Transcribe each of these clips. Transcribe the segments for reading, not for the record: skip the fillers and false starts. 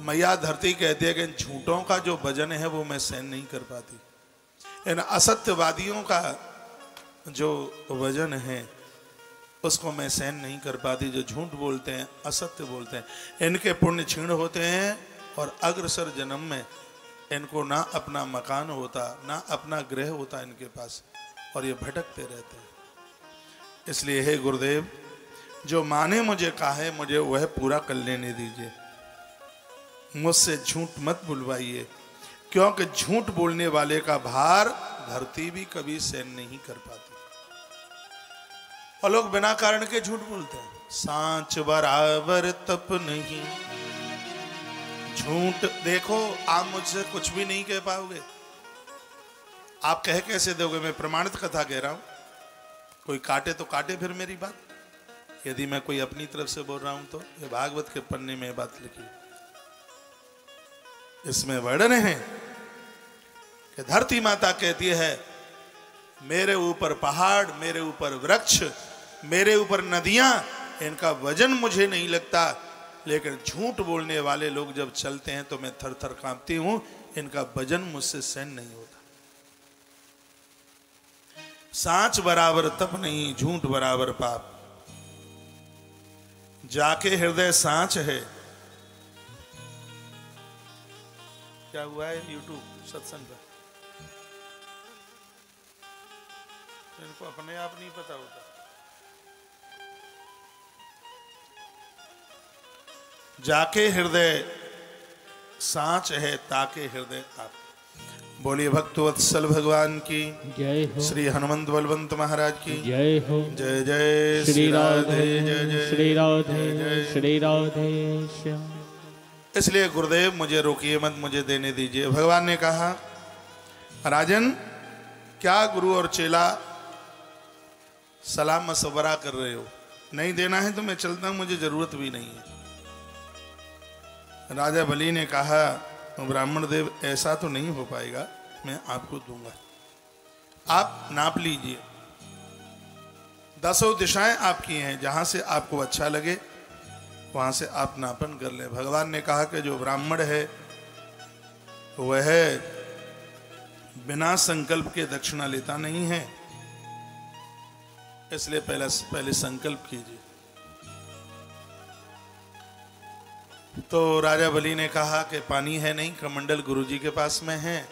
मैया धरती कहती है कि इन झूठों का जो वजन है वो मैं सहन नहीं कर पाती, इन असत्यवादियों का जो वजन है उसको मैं सहन नहीं कर पाती, जो झूठ बोलते हैं, असत्य बोलते हैं। इनके पुण्य क्षीण होते हैं और अग्रसर जन्म में इनको ना अपना मकान होता, ना अपना गृह होता इनके पास, और ये भटकते रहते हैं। इसलिए हे गुरुदेव, जो माने मुझे कहा है मुझे वह पूरा कर लेने दीजिए, मुझसे झूठ मत बुलवाइए, क्योंकि झूठ बोलने वाले का भार धरती भी कभी सहन नहीं कर पाती। और लोग बिना कारण के झूठ बोलते हैं। सांच बराबर तप नहीं, झूठ देखो आप मुझसे कुछ भी नहीं कह पाओगे। आप कह कैसे दोगे? मैं प्रमाणित कथा कह रहा हूं, कोई काटे तो काटे फिर मेरी बात। यदि मैं कोई अपनी तरफ से बोल रहा हूं तो ये भागवत के पन्ने में बात लिखी, इसमें वर्णन है कि धरती माता कहती है मेरे ऊपर पहाड़, मेरे ऊपर वृक्ष, मेरे ऊपर नदियां, इनका वजन मुझे नहीं लगता, लेकिन झूठ बोलने वाले लोग जब चलते हैं तो मैं थर थर कांपती हूं, इनका वजन मुझसे सहन नहीं होता। सांच बराबर तप नहीं, झूठ बराबर पाप। जाके हृदय सांच है। क्या हुआ है यूट्यूब सत्संग पर? इनको अपने आप नहीं पता होता। जाके हृदय सांच है, ताके हृदय आप। बोलिए भक्तवत्सल भगवान की जय हो, श्री हनुमंत बलवंत महाराज की जय हो। जय जय श्री राधे, जय जय श्री राधे, श्री राधे श्याम। इसलिए गुरुदेव मुझे रोकिए मत, मुझे देने दीजिए। भगवान ने कहा राजन, क्या गुरु और चेला सलाम मशवरा कर रहे हो? नहीं देना है तो मैं चलता हूं, मुझे जरूरत भी नहीं है। राजा बलि ने कहा ब्राह्मण देव ऐसा तो नहीं हो पाएगा, मैं आपको दूंगा, आप नाप लीजिए। 10 दिशाएं आपकी हैं, जहां से आपको अच्छा लगे वहां से आप नापन कर लें। भगवान ने कहा कि जो ब्राह्मण है वह बिना संकल्प के दक्षिणा लेता नहीं है, इसलिए पहले संकल्प कीजिए। तो राजा बलि ने कहा कि पानी है नहीं, कमंडल गुरुजी के पास में है,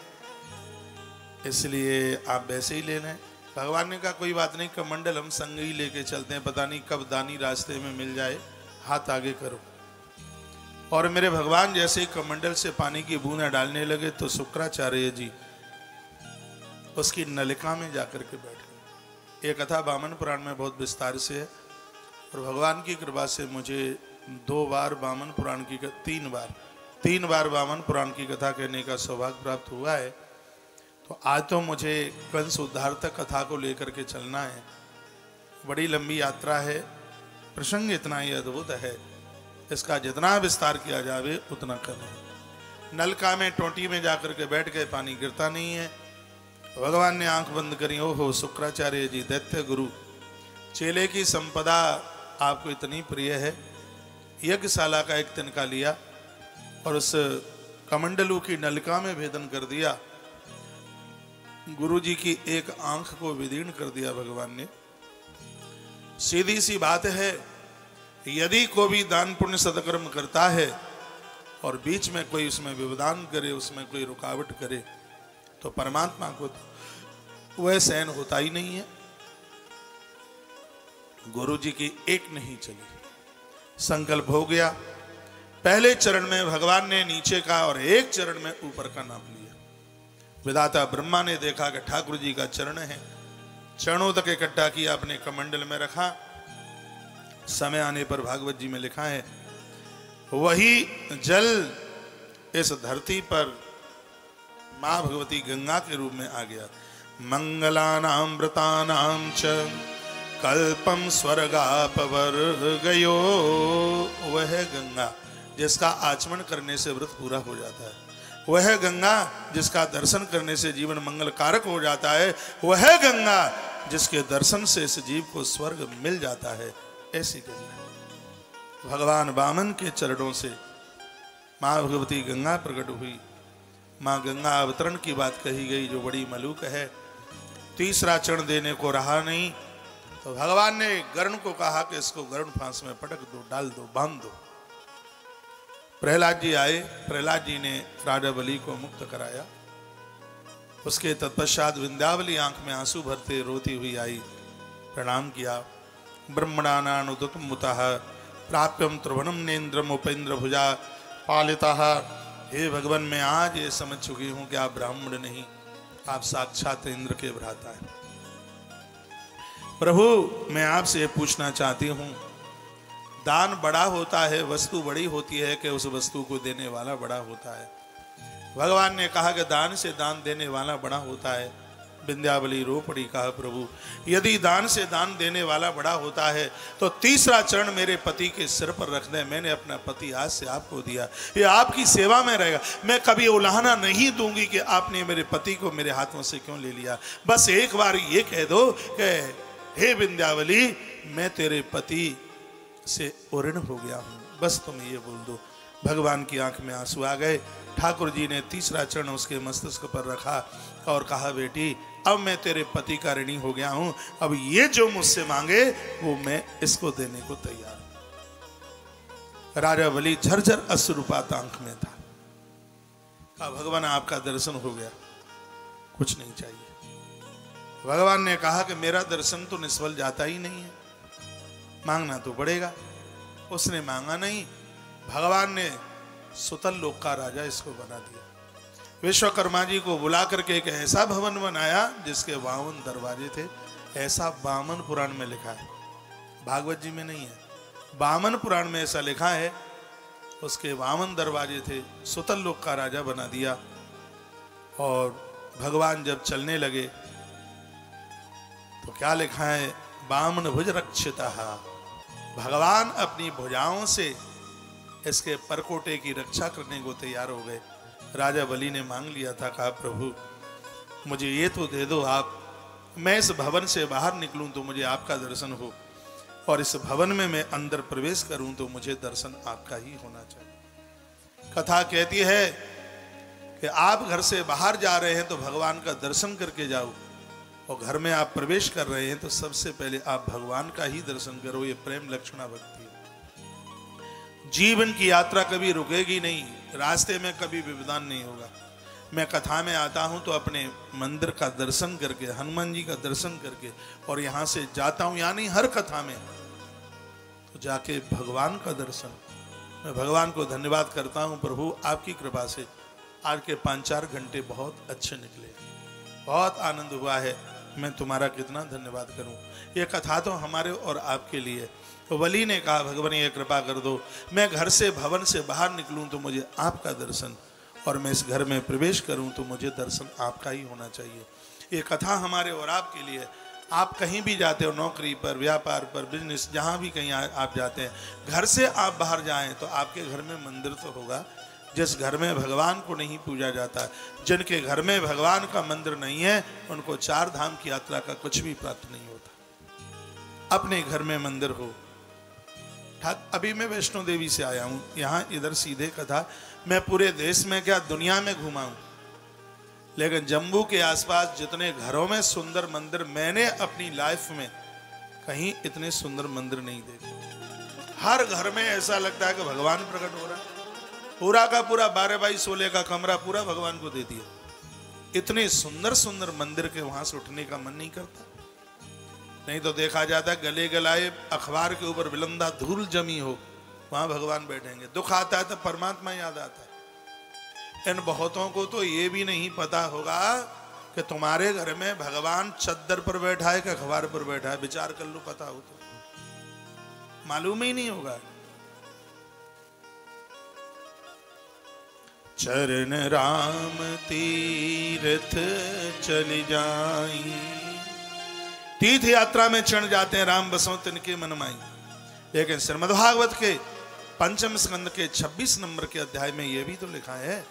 इसलिए आप वैसे ही ले लें। भगवान ने कहा कोई बात नहीं, कमंडल हम संग ही लेके चलते हैं, पता नहीं कब दानी रास्ते में मिल जाए, हाथ आगे करो। और मेरे भगवान जैसे ही कमंडल से पानी की बूंदें डालने लगे तो शुक्राचार्य जी उसकी नलिका में जाकर के बैठ गए। ये कथा वामन पुराण में बहुत विस्तार से है, और भगवान की कृपा से मुझे 2 बार वामन पुराण की 3 बार वामन पुराण की कथा कहने का सौभाग्य प्राप्त हुआ है। तो आज तो मुझे कंस उद्धार तक कथा को लेकर के चलना है। बड़ी लंबी यात्रा है, प्रसंग इतना ही अद्भुत है, इसका जितना विस्तार किया जावे उतना कम है। नलका में टोटी में जाकर के बैठ गए, पानी गिरता नहीं है। भगवान ने आंख बंद करी, ओहो शुक्राचार्य जी दैत्य गुरु, चेले की संपदा आपको इतनी प्रिय है, यज्ञशाला का एक तिनका लिया और उस कमंडलू की नलिका में भेदन कर दिया। गुरुजी की एक आंख को विदीर्ण कर दिया भगवान ने। सीधी सी बात है, यदि कोई भी दान पुण्य सत्कर्म करता है और बीच में कोई उसमें व्यवधान करे, उसमें कोई रुकावट करे, तो परमात्मा को तो वह सहन होता ही नहीं है। गुरुजी की एक नहीं चली, संकल्प हो गया। पहले चरण में भगवान ने नीचे का और एक चरण में ऊपर का नाप लिया। विधाता ब्रह्मा ने देखा कि ठाकुर जी का चरण है, चरणों तक इकट्ठा किया, अपने कमंडल में रखा। समय आने पर भागवत जी में लिखा है वही जल इस धरती पर मां भगवती गंगा के रूप में आ गया। मंगलानां व्रतानां च कल्पम स्वर्गापवर गयो, वह गंगा जिसका आचमन करने से व्रत पूरा हो जाता है, वह गंगा जिसका दर्शन करने से जीवन मंगल कारक हो जाता है, वह गंगा जिसके दर्शन से इस जीव को स्वर्ग मिल जाता है। ऐसी गंगा भगवान वामन के चरणों से माँ भगवती गंगा प्रकट हुई। माँ गंगा अवतरण की बात कही गई जो बड़ी मलूक है। तीसरा चरण देने को रहा नहीं तो भगवान ने गरुण को कहा कि इसको गरुण फांस में पटक दो, डाल दो, बांध दो। प्रहलाद जी आए, प्रहलाद जी ने राजा बलि को मुक्त कराया। उसके तत्पश्चात विंध्यावली आंख में आंसू भरते रोती हुई आई, प्रणाम किया। ब्रह्मणानानुदतमुतः प्राप्यम त्रिभुवनम नेन्द्रम उपेन्द्र भुजा पालितः। हे भगवान, मैं आज ये समझ चुकी हूं कि आप ब्राह्मण नहीं, आप साक्षात इंद्र के भ्राता हैं। प्रभु, मैं आपसे पूछना चाहती हूं, दान बड़ा होता है, वस्तु बड़ी होती है कि उस वस्तु को देने वाला बड़ा होता है? भगवान ने कहा कि दान से दान देने वाला बड़ा होता है। विंध्यावली रो पड़ी, कहा प्रभु यदि दान से दान देने वाला बड़ा होता है तो तीसरा चरण मेरे पति के सिर पर रख दें। मैंने अपना पति आज से आपको दिया, ये आपकी सेवा में रहेगा। मैं कभी उलाहना नहीं दूंगी कि आपने मेरे पति को मेरे हाथों से क्यों ले लिया। बस एक बार ये कह दो कि हे विंध्यावली, मैं तेरे पति से ऋण हो गया हूं, बस तुम ये बोल दो। भगवान की आंख में आंसू आ गए। ठाकुर जी ने तीसरा चरण उसके मस्तिष्क पर रखा और कहा, बेटी अब मैं तेरे पति का ऋणी हो गया हूं, अब ये जो मुझसे मांगे वो मैं इसको देने को तैयार हूं। राजा बलि झरझर अश्रुपात आंख में था। कहा, भगवान आपका दर्शन हो गया, कुछ नहीं चाहिए। भगवान ने कहा कि मेरा दर्शन तो निष्फल जाता ही नहीं है, मांगना तो पड़ेगा। उसने मांगा नहीं, भगवान ने सुतल लोक का राजा इसको बना दिया। विश्वकर्मा जी को बुला करके एक ऐसा भवन बनाया जिसके 52 दरवाजे थे। ऐसा वामन पुराण में लिखा है, भागवत जी में नहीं है, वामन पुराण में ऐसा लिखा है। उसके 52 दरवाजे थे, सुतल लोक का राजा बना दिया। और भगवान जब चलने लगे तो क्या लिखा है, वामन भुज रक्षितः। भगवान अपनी भुजाओं से इसके परकोटे की रक्षा करने को तैयार हो गए। राजा बलि ने मांग लिया था, कहा प्रभु मुझे ये तो दे दो आप, मैं इस भवन से बाहर निकलूं तो मुझे आपका दर्शन हो, और इस भवन में मैं अंदर प्रवेश करूं तो मुझे दर्शन आपका ही होना चाहिए। कथा कहती है कि आप घर से बाहर जा रहे हैं तो भगवान का दर्शन करके जाओ, और घर में आप प्रवेश कर रहे हैं तो सबसे पहले आप भगवान का ही दर्शन करो। ये प्रेम लक्षणा भक्ति है। जीवन की यात्रा कभी रुकेगी नहीं, रास्ते में कभी व्यवधान नहीं होगा। मैं कथा में आता हूं तो अपने मंदिर का दर्शन करके, हनुमान जी का दर्शन करके, और यहां से जाता हूं, यानी हर कथा में तो जाके भगवान का दर्शन। मैं भगवान को धन्यवाद करता हूं, प्रभु आपकी कृपा से आज के 5-4 घंटे बहुत अच्छे निकले, बहुत आनंद हुआ है। मैं तुम्हारा कितना धन्यवाद करूं। ये कथा तो हमारे और आपके लिए। तो बलि ने कहा, भगवान ये कृपा कर दो, मैं घर से भवन से बाहर निकलूं तो मुझे आपका दर्शन, और मैं इस घर में प्रवेश करूं तो मुझे दर्शन आपका ही होना चाहिए। ये कथा हमारे और आपके लिए। आप कहीं भी जाते हो, नौकरी पर, व्यापार पर, बिजनेस, जहां भी कहीं आप जाते हैं, घर से आप बाहर जाएं तो आपके घर में मंदिर तो होगा। जिस घर में भगवान को नहीं पूजा जाता, जिनके घर में भगवान का मंदिर नहीं है, उनको 4 धाम की यात्रा का कुछ भी प्राप्त नहीं होता। अपने घर में मंदिर हो। अभी मैं वैष्णो देवी से आया हूं, यहाँ इधर सीधे कथा, मैं पूरे देश में क्या दुनिया में घूमा हूं, लेकिन जम्मू के आसपास जितने घरों में सुंदर मंदिर, मैंने अपनी लाइफ में कहीं इतने सुंदर मंदिर नहीं देखे। हर घर में ऐसा लगता है कि भगवान प्रकट हो रहा है। पूरा का पूरा 12x16 का कमरा पूरा भगवान को दे दिया। इतने सुंदर सुंदर मंदिर के वहां से उठने का मन नहीं करता। नहीं तो देखा जाता गले गलाए अखबार के ऊपर बिलंदा धूल जमी हो, वहां भगवान बैठेंगे। दुख आता है तो परमात्मा याद आता है। इन बहुतों को तो ये भी नहीं पता होगा कि तुम्हारे घर में भगवान चद्दर पर बैठा है कि अखबार पर बैठा है। विचार कर लो, पता हो तो। मालूम ही नहीं होगा। चरण राम तीर्थ चली जाई, तीर्थ यात्रा में चढ़ जाते हैं राम बसों तिनके मन माई। लेकिन श्रीमद्भागवत के 5म स्कंद के 26 नंबर के अध्याय में यह भी तो लिखा है,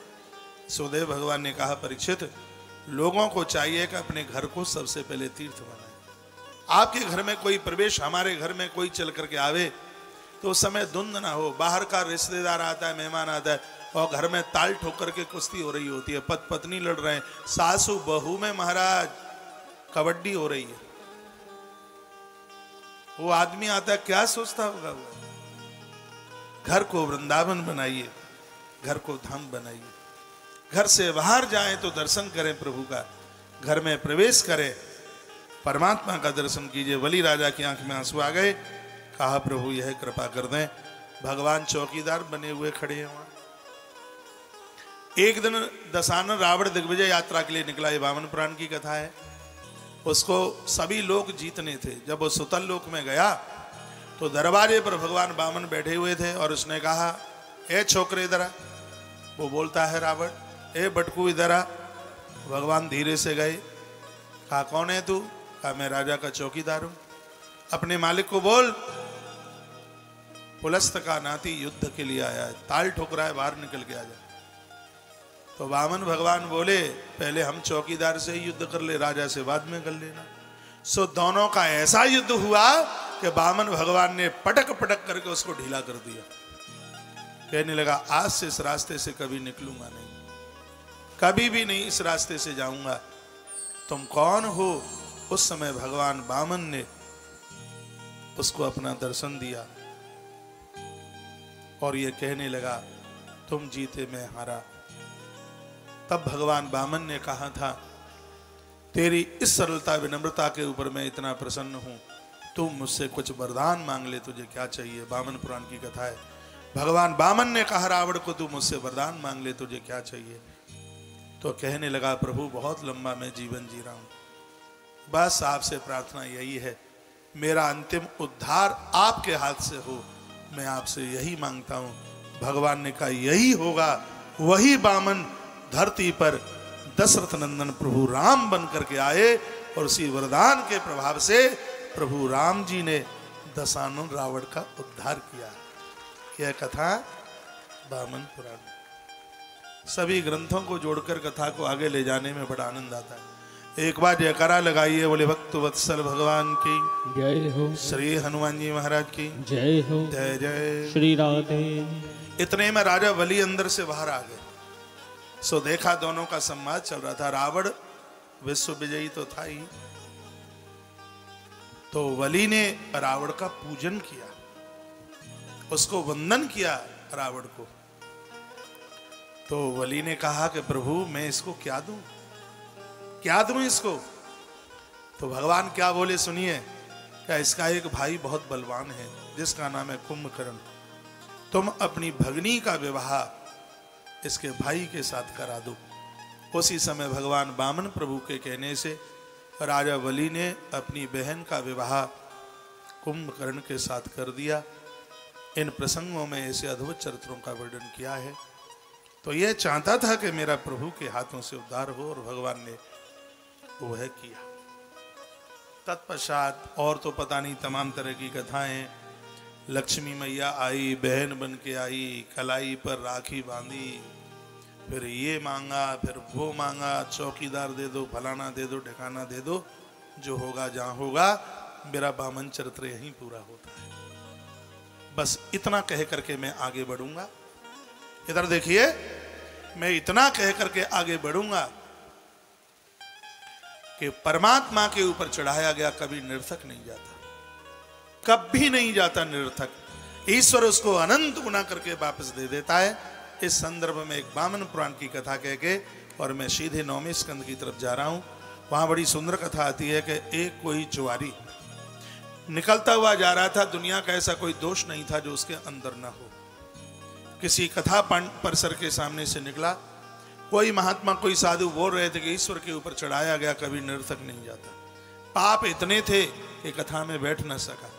सुखदेव भगवान ने कहा, परीक्षित लोगों को चाहिए कि अपने घर को सबसे पहले तीर्थ बनाए। आपके घर में कोई प्रवेश, हमारे घर में कोई चल करके आवे तो उस समय धुंध ना हो, बाहर का रिश्तेदार आता है, मेहमान आता है, और घर में ताल ठोकर के कुश्ती हो रही होती है, पति पत्नी लड़ रहे हैं, सासू बहू में महाराज कबड्डी हो रही है। वो आदमी आता है, क्या सोचता होगा वो? घर को वृंदावन बनाइए, घर को धाम बनाइए, घर से बाहर जाएं तो दर्शन करें प्रभु का, घर में प्रवेश करें, परमात्मा का दर्शन कीजिए। वली राजा की आंख में आंसू आ गए, कहा प्रभु यह कृपा कर दें। भगवान चौकीदार बने हुए खड़े हैं वहां। एक दिन दशानन रावण दिग्विजय यात्रा के लिए निकला, ये वामन पुराण की कथा है। उसको सभी लोग जीतने थे। जब वो सुतल लोक में गया तो दरवाजे पर भगवान वामन बैठे हुए थे और उसने कहा, ए छोकरे इधर आ। वो बोलता है रावण, ए बटकू इधर आ। भगवान धीरे से गए, कहा कौन है तू? कहा मैं राजा का चौकीदार हूं। अपने मालिक को बोल, पुलस्त का नाती युद्ध के लिए आया है, ताल ठोक रहा है, बाहर निकल के आ जा। तो वामन भगवान बोले, पहले हम चौकीदार से ही युद्ध कर ले, राजा से बाद में कर लेना। सो दोनों का ऐसा युद्ध हुआ कि वामन भगवान ने पटक पटक करके उसको ढीला कर दिया। कहने लगा, आज से इस रास्ते से कभी निकलूंगा नहीं, कभी भी नहीं इस रास्ते से जाऊंगा। तुम कौन हो? उस समय भगवान वामन ने उसको अपना दर्शन दिया और ये कहने लगा, तुम जीते मैं हारा। तब भगवान वामन ने कहा था, तेरी इस सरलता विनम्रता के ऊपर मैं इतना प्रसन्न हूं, तू मुझसे कुछ वरदान मांग ले, तुझे क्या चाहिए? वामन पुराण की कथा है। भगवान वामन ने कहा रावण को, तू मुझसे वरदान मांग ले, तुझे क्या चाहिए? तो कहने लगा, प्रभु बहुत लंबा मैं जीवन जी रहा हूं, बस आपसे प्रार्थना यही है, मेरा अंतिम उद्धार आपके हाथ से हो, मैं आपसे यही मांगता हूं। भगवान ने कहा, यही होगा। वही वामन धरती पर दशरथ नंदन प्रभु राम बन करके आए और उसी वरदान के प्रभाव से प्रभु राम जी ने दशानन रावण का उद्धार किया। यह कथा वामन पुराण। सभी ग्रंथों को जोड़कर कथा को आगे ले जाने में बड़ा आनंद आता है। एक बार जयकारा लगाइए, बोले भक्त वत्सल भगवान की जय हो, श्री हनुमान जी महाराज की जय हो, जय जय श्री राधे। इतने में राजा बलि अंदर से बाहर आ गए। सो देखा दोनों का संवाद चल रहा था। रावण विश्व विजयी तो था ही, तो बलि ने रावण का पूजन किया, उसको वंदन किया रावण को। तो बलि ने कहा कि प्रभु मैं इसको क्या दूं, क्या दूं इसको? तो भगवान क्या बोले सुनिए, क्या इसका एक भाई बहुत बलवान है जिसका नाम है कुंभकर्ण, तुम अपनी भगनी का विवाह इसके भाई के साथ करा दो। उसी समय भगवान वामन प्रभु के कहने से राजा बलि ने अपनी बहन का विवाह कुंभकर्ण के साथ कर दिया। इन प्रसंगों में ऐसे अद्भुत चरित्रों का वर्णन किया है। तो यह चाहता था कि मेरा प्रभु के हाथों से उद्धार हो और भगवान ने वह किया। तत्पश्चात और तो पता नहीं तमाम तरह की कथाएं। लक्ष्मी मैया आई, बहन बन के आई, कलाई पर राखी बांधी, फिर ये मांगा, फिर वो मांगा, चौकीदार दे दो, फलाना दे दो, ठिकाना दे दो, जो होगा जहां होगा। मेरा वामन चरित्र यहीं पूरा होता है। बस इतना कह करके मैं आगे बढ़ूंगा। इधर देखिए, मैं इतना कह करके आगे बढ़ूंगा कि परमात्मा के ऊपर चढ़ाया गया कभी निरर्थक नहीं जाता, कभी नहीं जाता निरर्थक। ईश्वर उसको अनंत गुना करके वापस दे देता है। इस संदर्भ में एक वामन पुराण की कथा कह के और मैं सीधे 9वें स्कंद की तरफ जा रहा हूं। वहां बड़ी सुंदर कथा आती है कि एक कोई जुआरी निकलता हुआ जा रहा था। दुनिया का ऐसा कोई दोष नहीं था जो उसके अंदर ना हो। किसी कथा परिसर के सामने से निकला, कोई महात्मा, कोई साधु बोल रहे थे कि ईश्वर के ऊपर चढ़ाया गया कभी निरर्थक नहीं जाता। पाप इतने थे कि कथा में बैठ न सका,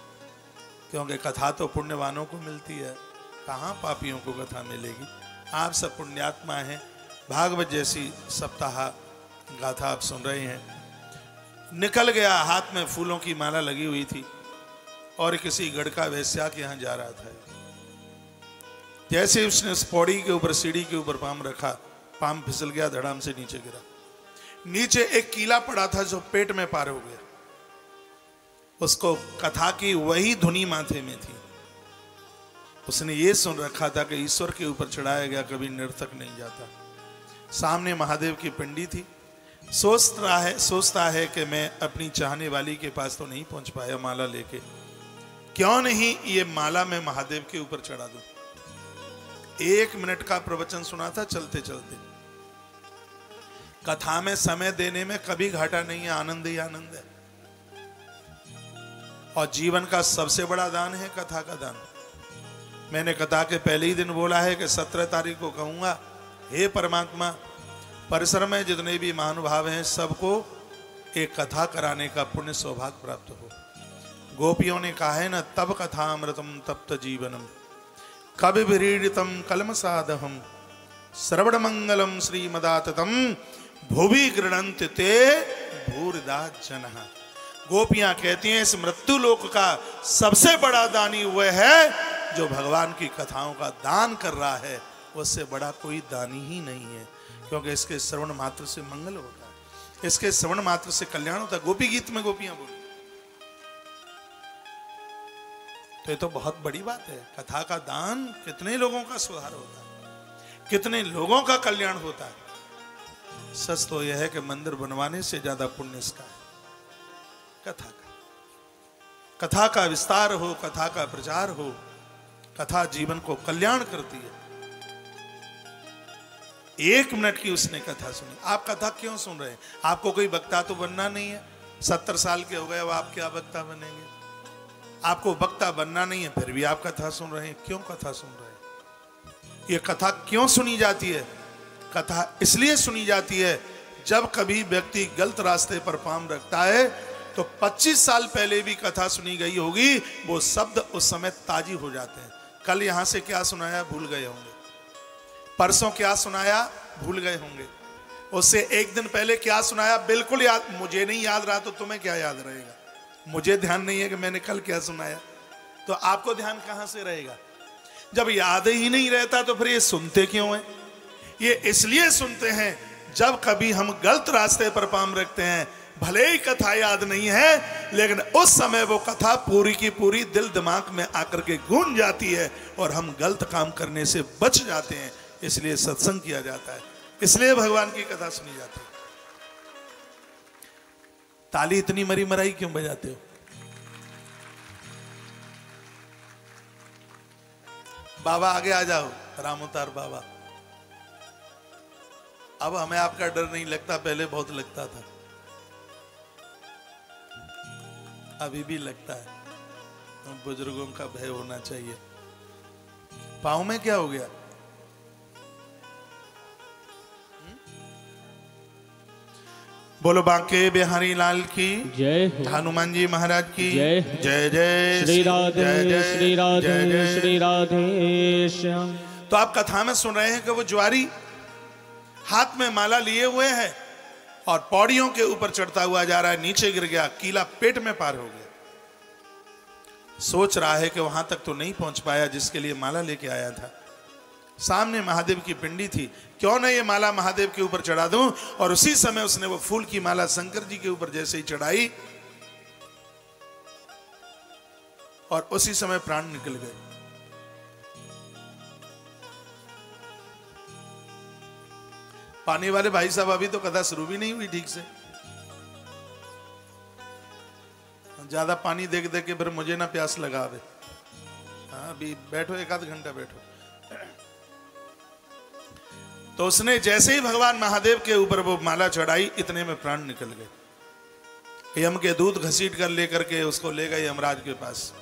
क्योंकि कथा तो पुण्यवानों को मिलती है, कहाँ पापियों को कथा मिलेगी। आप सब पुण्यात्मा हैं। भागवत जैसी सप्ताह गाथा आप सुन रहे हैं। निकल गया, हाथ में फूलों की माला लगी हुई थी और किसी गढ़का वैश्या के यहाँ जा रहा था। जैसे उसने उस पौड़ी के ऊपर, सीढ़ी के ऊपर पाम रखा, पाम फिसल गया, धड़ाम से नीचे गिरा। नीचे एक कीला पड़ा था जो पेट में पार हो गया। उसको कथा की वही धुनी माथे में थी। उसने ये सुन रखा था कि ईश्वर के ऊपर चढ़ाया गया कभी नर्तक नहीं जाता। सामने महादेव की पिंडी थी। सोचता है कि मैं अपनी चाहने वाली के पास तो नहीं पहुंच पाया माला लेके, क्यों नहीं ये माला मैं महादेव के ऊपर चढ़ा दूं। 1 मिनट का प्रवचन सुना था चलते चलते। कथा में समय देने में कभी घाटा नहीं है, आनंद ही आनंद है। और जीवन का सबसे बड़ा दान है कथा का दान। मैंने कथा के पहले ही दिन बोला है कि 17 तारीख को कहूंगा, हे परमात्मा, परिसर में जितने भी महानुभाव हैं सबको एक कथा कराने का पुण्य सौभाग्य प्राप्त हो। गोपियों ने कहा है ना, तब कथा अमृतम तप्त जीवनम कवि विरीडितम कलमसादहम श्रवण मंगलम श्रीमदाततम भुवि गृणन्ति ते भूरिदा जनः। गोपियां कहती हैं इस मृत्यु लोक का सबसे बड़ा दानी वह है जो भगवान की कथाओं का दान कर रहा है, उससे बड़ा कोई दानी ही नहीं है, क्योंकि इसके श्रवण मात्र से मंगल होता है, इसके श्रवण मात्र से कल्याण होता है। गोपी गीत में गोपियां बोली, तो ये तो बहुत बड़ी बात है। कथा का दान कितने लोगों का सुधार होता है, कितने लोगों का कल्याण होता है। सच तो यह है कि मंदिर बनवाने से ज्यादा पुण्य इसका है कथा का विस्तार हो, कथा का प्रचार हो। कथा जीवन को कल्याण करती है। 1 मिनट की उसने कथा सुनी। आप कथा क्यों सुन रहे हैं? आपको कोई वक्ता तो बनना नहीं है। 70 साल के हो गए, अब आप क्या वक्ता बनेंगे? आपको वक्ता बनना नहीं है, फिर भी आप कथा सुन रहे हैं। क्यों कथा सुन रहे हैं? ये कथा क्यों सुनी जाती है? कथा इसलिए सुनी जाती है, जब कभी व्यक्ति गलत रास्ते पर पांव रखता है तो 25 साल पहले भी कथा सुनी गई होगी, वो शब्द उस समय ताजी हो जाते हैं। कल यहां से क्या सुनाया भूल गए होंगे, परसों क्या सुनाया भूल गए होंगे, उससे 1 दिन पहले क्या सुनाया बिल्कुल याद, मुझे नहीं याद रहा तो तुम्हें क्या याद रहेगा? मुझे ध्यान नहीं है कि मैंने कल क्या सुनाया, तो आपको ध्यान कहां से रहेगा? जब याद ही नहीं रहता तो फिर ये सुनते क्यों हैं? ये इसलिए सुनते हैं जब कभी हम गलत रास्ते पर पांव रखते हैं, भले ही कथा याद नहीं है, लेकिन उस समय वो कथा पूरी की पूरी दिल दिमाग में आकर के गूंज जाती है और हम गलत काम करने से बच जाते हैं। इसलिए सत्संग किया जाता है, इसलिए भगवान की कथा सुनी जाती है। ताली इतनी मरी मराई क्यों बजाते हो? बाबा आगे आ जाओ, राम अवतार बाबा। अब हमें आपका डर नहीं लगता, पहले बहुत लगता था, अभी भी लगता है। तो बुजुर्गों का भय होना चाहिए। पाँव में क्या हो गया? बोलो बांके बिहारी लाल की जय, हनुमान जी महाराज की जय, जय जय श्री राधे श्री राधे श्री राधे श्याम। तो आप कथा में सुन रहे हैं कि वो ज्वारी हाथ में माला लिए हुए है और पौड़ियों के ऊपर चढ़ता हुआ जा रहा है, नीचे गिर गया, कीला पेट में पार हो गया। सोच रहा है कि वहां तक तो नहीं पहुंच पाया जिसके लिए माला लेके आया था। सामने महादेव की पिंडी थी, क्यों ना ये माला महादेव के ऊपर चढ़ा दूं। और उसी समय उसने वो फूल की माला शंकर जी के ऊपर जैसे ही चढ़ाई और उसी समय प्राण निकल गए। पानी वाले भाई साहब, अभी तो कथा शुरू भी नहीं हुई ठीक से। ज्यादा पानी देख देख के फिर मुझे ना प्यास लगा आवे। हाँ, अभी बैठो, 1 आध घंटा बैठो। तो उसने जैसे ही भगवान महादेव के ऊपर वो माला चढ़ाई, इतने में प्राण निकल गए। यम के दूत घसीट कर लेकर के उसको ले गए यमराज के पास।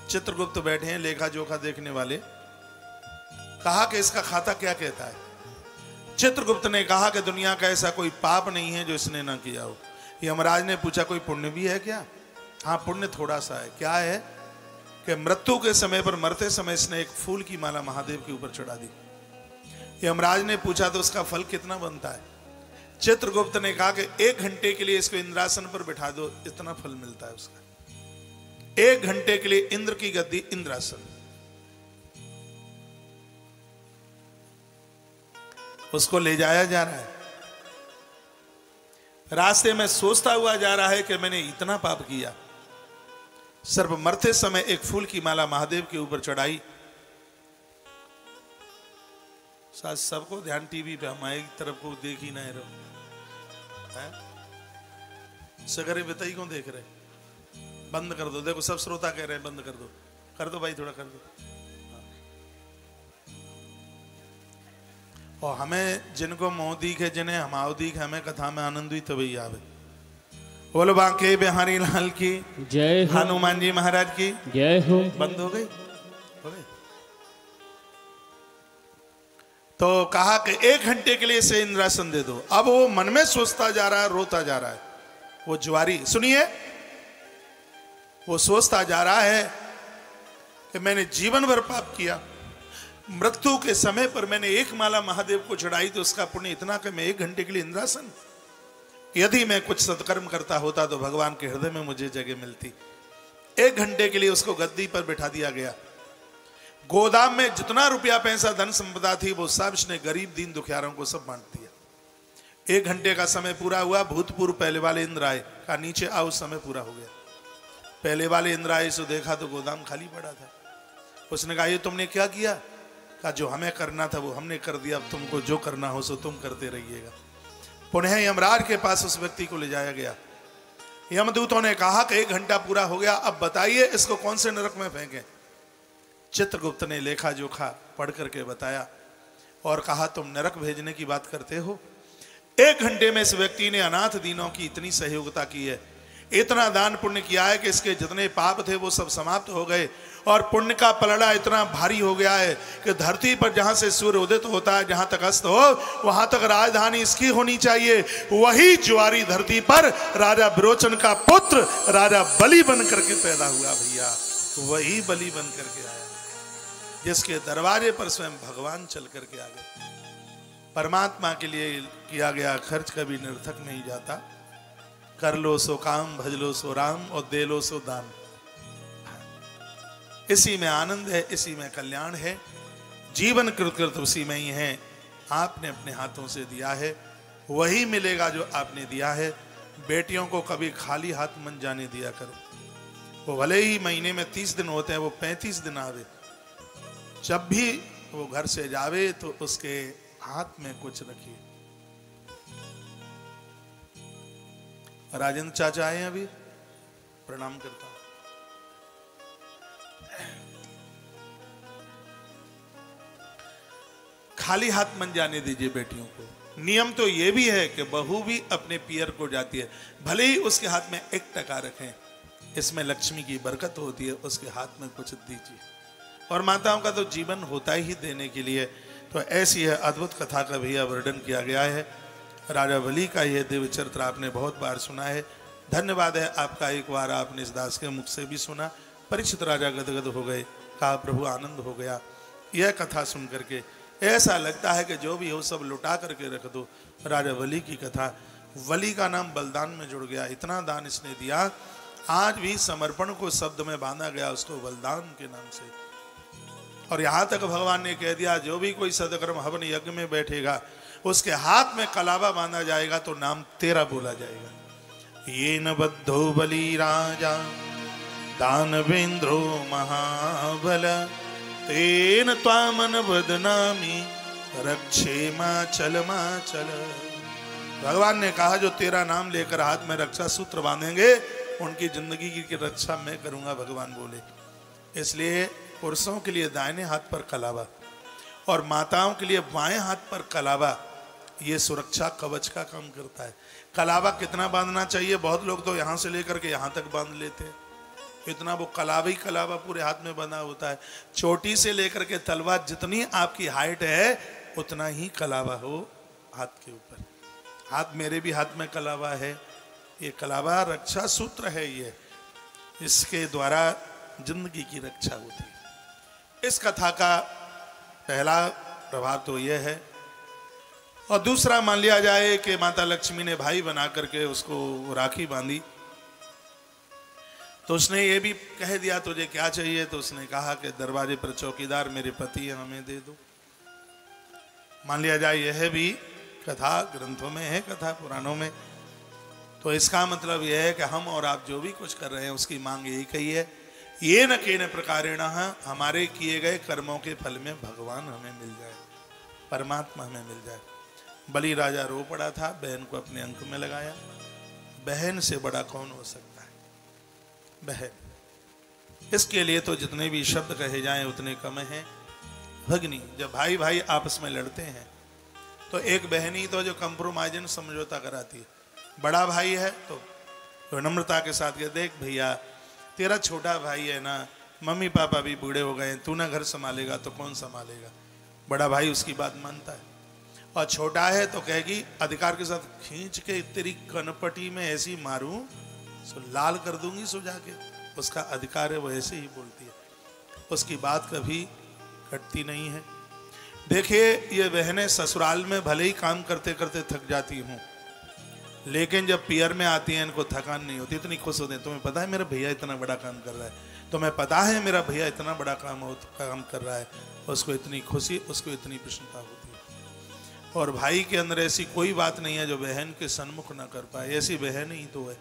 चित्रगुप्त बैठे हैं, लेखा जोखा देखने वाले। कहा कि इसका खाता क्या कहता है? चित्रगुप्त ने कहा कि दुनिया का ऐसा कोई पाप नहीं है जो इसने ना किया हो। यमराज ने पूछा कोई पुण्य भी है क्या? हाँ, पुण्य थोड़ा सा है। क्या है? कि मृत्यु के समय पर, मरते समय इसने एक फूल की माला महादेव के ऊपर चढ़ा दी। यमराज ने पूछा तो उसका फल कितना बनता है? चित्रगुप्त ने कहा कि 1 घंटे के लिए इसको इंद्रासन पर बिठा दो, इतना फल मिलता है उसका। 1 घंटे के लिए इंद्र की गद्दी, इंद्रासन। उसको ले जाया जा रहा है, रास्ते में सोचता हुआ जा रहा है कि मैंने इतना पाप किया। सिर्फ मरते समय एक फूल की माला महादेव के ऊपर चढ़ाई साथ सबको ध्यान टीवी पे, हमारी तरफ को देख ही नहीं रहो हैं? सगरे बताई क्यों देख रहे? बंद कर दो। देखो सब श्रोता कह रहे हैं बंद कर दो। कर दो भाई, थोड़ा कर दो। और हमें जिनको मोह दीख है, जिन्हें हमाओ दीख, हमें कथा में आनंद हुई तभी आवे। बोलो बांके बिहारी लाल की जय हो। हनुमान जी महाराज की जय हो। बंद हो गई, हो गई। तो कहा कि 1 घंटे के लिए इसे इंद्रासन दे दो। अब वो मन में सोचता जा रहा है, रोता जा रहा है। वो जुआरी, सुनिए, वो सोचता जा रहा है कि मैंने जीवन भर पाप किया, मृत्यु के समय पर मैंने 1 माला महादेव को चढ़ाई तो उसका पुण्य इतना कि मैं 1 घंटे के लिए इंद्रासन। यदि मैं कुछ सत्कर्म करता होता तो भगवान के हृदय में मुझे जगह मिलती। 1 घंटे के लिए उसको गद्दी पर बैठा दिया गया। गोदाम में जितना रुपया पैसा धन संपदा थी वो सब इसने गरीब दीन दुखियारों को सब बांट दिया। 1 घंटे का समय पूरा हुआ। भूतपूर्व पहले वाले इंद्र आए, कहा नीचे आओ, समय पूरा हो गया। पहले वाले इंद्र आए सो देखा तो गोदाम खाली पड़ा था। उसने कहा ये तुमने क्या किया? कहा जो हमें करना था वो हमने कर दिया, अब तुमको जो करना हो सो तुम करते रहिएगा। पुनः यमराज के पास उस व्यक्ति को ले जाया गया। यमदूतों ने कहा कि 1 घंटा पूरा हो गया, अब बताइए इसको कौन से नरक में फेंकें। चित्रगुप्त ने लेखा जोखा पढ़ करके बताया और कहा तुम नरक भेजने की बात करते हो। 1 घंटे में इस व्यक्ति ने अनाथ दीनों की इतनी सहयोगिता की है, इतना दान पुण्य किया है कि इसके जितने पाप थे वो सब समाप्त हो गए और पुण्य का पलड़ा इतना भारी हो गया है कि धरती पर जहां से सूर्य उदित होता है, जहां तक अस्त हो, वहां तक राजधानी इसकी होनी चाहिए। वही जुआरी धरती पर राजा विरोचन का पुत्र राजा बलि बन करके पैदा हुआ। भैया वही बलि बन करके आया जिसके दरवाजे पर स्वयं भगवान चल करके आ गए। परमात्मा के लिए किया गया खर्च कभी निरर्थक नहीं जाता। कर लो सो काम, भज लो सो राम और दे लो सो दान। इसी में आनंद है, इसी में कल्याण है। जीवन कृत उसी में ही है। आपने अपने हाथों से दिया है, वही मिलेगा जो आपने दिया है। बेटियों को कभी खाली हाथ मन जाने दिया करो। वो भले ही महीने में 30 दिन होते हैं, वो 35 दिन आवे, जब भी वो घर से जावे तो उसके हाथ में कुछ रखिए। राजेंद्र चाचा आए अभी, प्रणाम करता हूं। खाली हाथ मन जाने दीजिए बेटियों को। नियम तो ये भी है कि बहू भी अपने पियर को जाती है, भले ही उसके हाथ में 1 टका रखें, इसमें लक्ष्मी की बरकत होती है। उसके हाथ में कुछ दीजिए। और माताओं का तो जीवन होता ही देने के लिए। तो ऐसी है अद्भुत कथा का भैया वर्णन किया गया है। राजा बलि का यह दिव्य चरित्र आपने बहुत बार सुना है। धन्यवाद है आपका, एक बार आपने इस दास के मुख से भी सुना। परीक्षित राजा गदगद हो गए, कहा प्रभु आनंद हो गया। यह कथा सुन करके ऐसा लगता है कि जो भी हो सब लुटा करके रख दो। राजा बलि की कथा, बलि का नाम बलिदान में जुड़ गया। इतना दान इसने दिया, आज भी समर्पण को शब्द में बांधा गया उसको बलिदान के नाम से। और यहाँ तक भगवान ने कह दिया जो भी कोई सदकर्म हवन यज्ञ में बैठेगा उसके हाथ में कलावा बांधा जाएगा तो नाम तेरा बोला जाएगा। ये न बद्धो बलि राजा दानवेंद्रो महाबल तेन त्वामन बदनामी रक्षे माचल। भगवान ने कहा जो तेरा नाम लेकर हाथ में रक्षा सूत्र बांधेंगे उनकी जिंदगी की रक्षा मैं करूंगा, भगवान बोले। इसलिए पुरुषों के लिए दाहिने हाथ पर कलावा और माताओं के लिए बाएं हाथ पर कलावा, ये सुरक्षा कवच का काम करता है। कलावा कितना बांधना चाहिए? बहुत लोग तो यहाँ से लेकर के यहाँ तक बांध लेते हैं, इतना वो कलावा ही कलावा पूरे हाथ में बंधा होता है। चोटी से लेकर के तलवार जितनी आपकी हाइट है उतना ही कलावा हो हाथ के ऊपर। हाथ मेरे भी हाथ में कलावा है, ये कलावा रक्षा सूत्र है, ये इसके द्वारा जिंदगी की रक्षा होती है। इस कथा का पहला प्रभाव तो यह है। और दूसरा मान लिया जाए कि माता लक्ष्मी ने भाई बना करके उसको राखी बांधी तो उसने ये भी कह दिया तुझे क्या चाहिए, तो उसने कहा कि दरवाजे पर चौकीदार मेरे पति है, हमें दे दो। मान लिया जाए यह भी कथा ग्रंथों में है, कथा पुराणों में। तो इसका मतलब यह है कि हम और आप जो भी कुछ कर रहे हैं उसकी मांग यही कही है, ये न केन प्रकारेण, हमारे किए गए कर्मों के फल में भगवान हमें मिल जाए। परमात्मा हमें मिल जाए। बलि राजा रो पड़ा था, बहन को अपने अंक में लगाया। बहन से बड़ा कौन हो सकता है? बहन। इसके लिए तो जितने भी शब्द कहे जाएं उतने कम हैं। भगनी, जब भाई भाई आपस में लड़ते हैं तो एक बहन ही तो जो कंप्रोमाइजन समझौता कराती है। बड़ा भाई है तो विनम्रता के साथ कह, देख भैया तेरा छोटा भाई है ना, मम्मी पापा भी बूढ़े हो गए, तू ना घर संभालेगा तो कौन संभालेगा। बड़ा भाई उसकी बात मानता है। और छोटा है तो कहेगी अधिकार के साथ खींच के तेरी कनपटी में ऐसी मारूं सो लाल कर दूंगी सो जाके। उसका अधिकार है, वो ऐसे ही बोलती है, उसकी बात कभी कटती नहीं है। देखिए ये बहनें ससुराल में भले ही काम करते करते थक जाती हूँ, लेकिन जब पियर में आती हैं इनको थकान नहीं होती, इतनी खुश होते हैं। तुम्हें पता है मेरा भैया इतना बड़ा काम कर रहा है, तुम्हें पता है मेरा भैया इतना बड़ा काम कर रहा है। उसको इतनी खुशी, उसको इतनी प्रसन्नता होती है। और भाई के अंदर ऐसी कोई बात नहीं है जो बहन के सन्मुख ना कर पाए। ऐसी बहन ही तो है।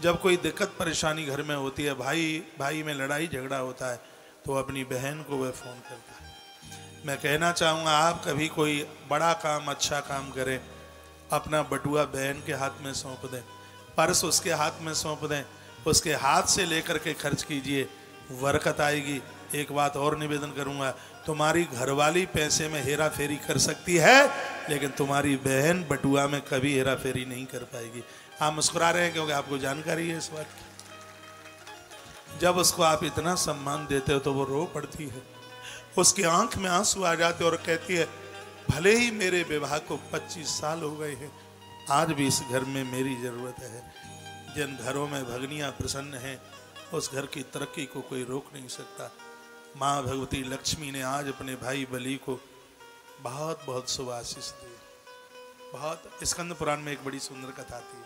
जब कोई दिक्कत परेशानी घर में होती है, भाई भाई में लड़ाई झगड़ा होता है, तो अपनी बहन को वह फोन करता है। मैं कहना चाहूँगा, आप कभी कोई बड़ा काम अच्छा काम करें, अपना बटुआ बहन के हाथ में सौंप दें, पर्स उसके हाथ में सौंप दें, उसके हाथ से लेकर के खर्च कीजिए, बरकत आएगी। एक बात और निवेदन करूँगा, तुम्हारी घरवाली पैसे में हेरा फेरी कर सकती है, लेकिन तुम्हारी बहन बटुआ में कभी हेरा फेरी नहीं कर पाएगी। आप मुस्कुरा रहे हैं क्योंकि आपको जानकारी है इस बात की। जब उसको आप इतना सम्मान देते हो तो वो रो पड़ती है, उसकी आंख में आंसू आ जाते और कहती है, भले ही मेरे विवाह को 25 साल हो गए हैं, आज भी इस घर में मेरी जरूरत है। जिन घरों में भगनियां प्रसन्न हैं, उस घर की तरक्की को कोई रोक नहीं सकता। माँ भगवती लक्ष्मी ने आज अपने भाई बलि को बहुत बहुत शुभ आशीष दी। बहुत, स्कंद पुराण में एक बड़ी सुंदर कथा थी।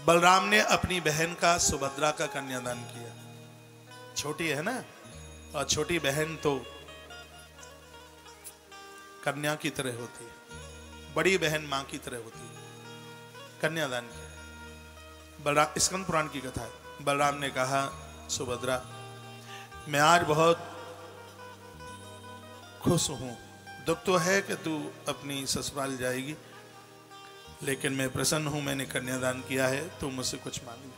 बलराम ने अपनी बहन का सुभद्रा का कन्यादान किया। छोटी है ना, और छोटी बहन तो कन्या की तरह होती है, बड़ी बहन मां की तरह होती है। कन्यादान किया बलराम, स्कंद पुराण की कथा है। बलराम ने कहा, सुभद्रा मैं आज बहुत खुश हूं, दुख तो है कि तू अपनी ससुराल जाएगी, लेकिन मैं प्रसन्न हूं, मैंने कन्यादान किया है, तू मुझसे कुछ मांग ले।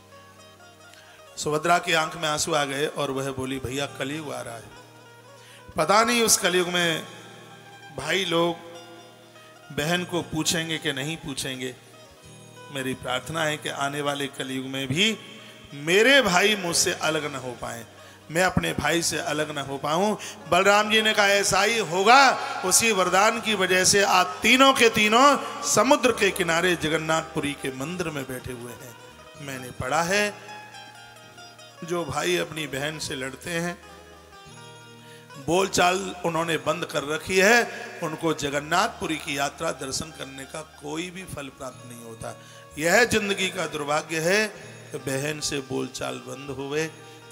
सुभद्रा की आंख में आंसू आ गए और वह बोली, भैया कलयुग आ रहा है, पता नहीं उस कलयुग में भाई लोग बहन को पूछेंगे कि नहीं पूछेंगे। मेरी प्रार्थना है कि आने वाले कलयुग में भी मेरे भाई मुझसे अलग न हो पाए, मैं अपने भाई से अलग न हो पाऊं। बलराम जी ने कहा, ऐसा ही होगा। उसी वरदान की वजह से आज तीनों के तीनों समुद्र के किनारे जगन्नाथपुरी के मंदिर में बैठे हुए हैं। मैंने पढ़ा है, जो भाई अपनी बहन से लड़ते हैं, बोलचाल उन्होंने बंद कर रखी है, उनको जगन्नाथपुरी की यात्रा दर्शन करने का कोई भी फल प्राप्त नहीं होता। यह जिंदगी का दुर्भाग्य है कि बहन से बोलचाल बंद हुए।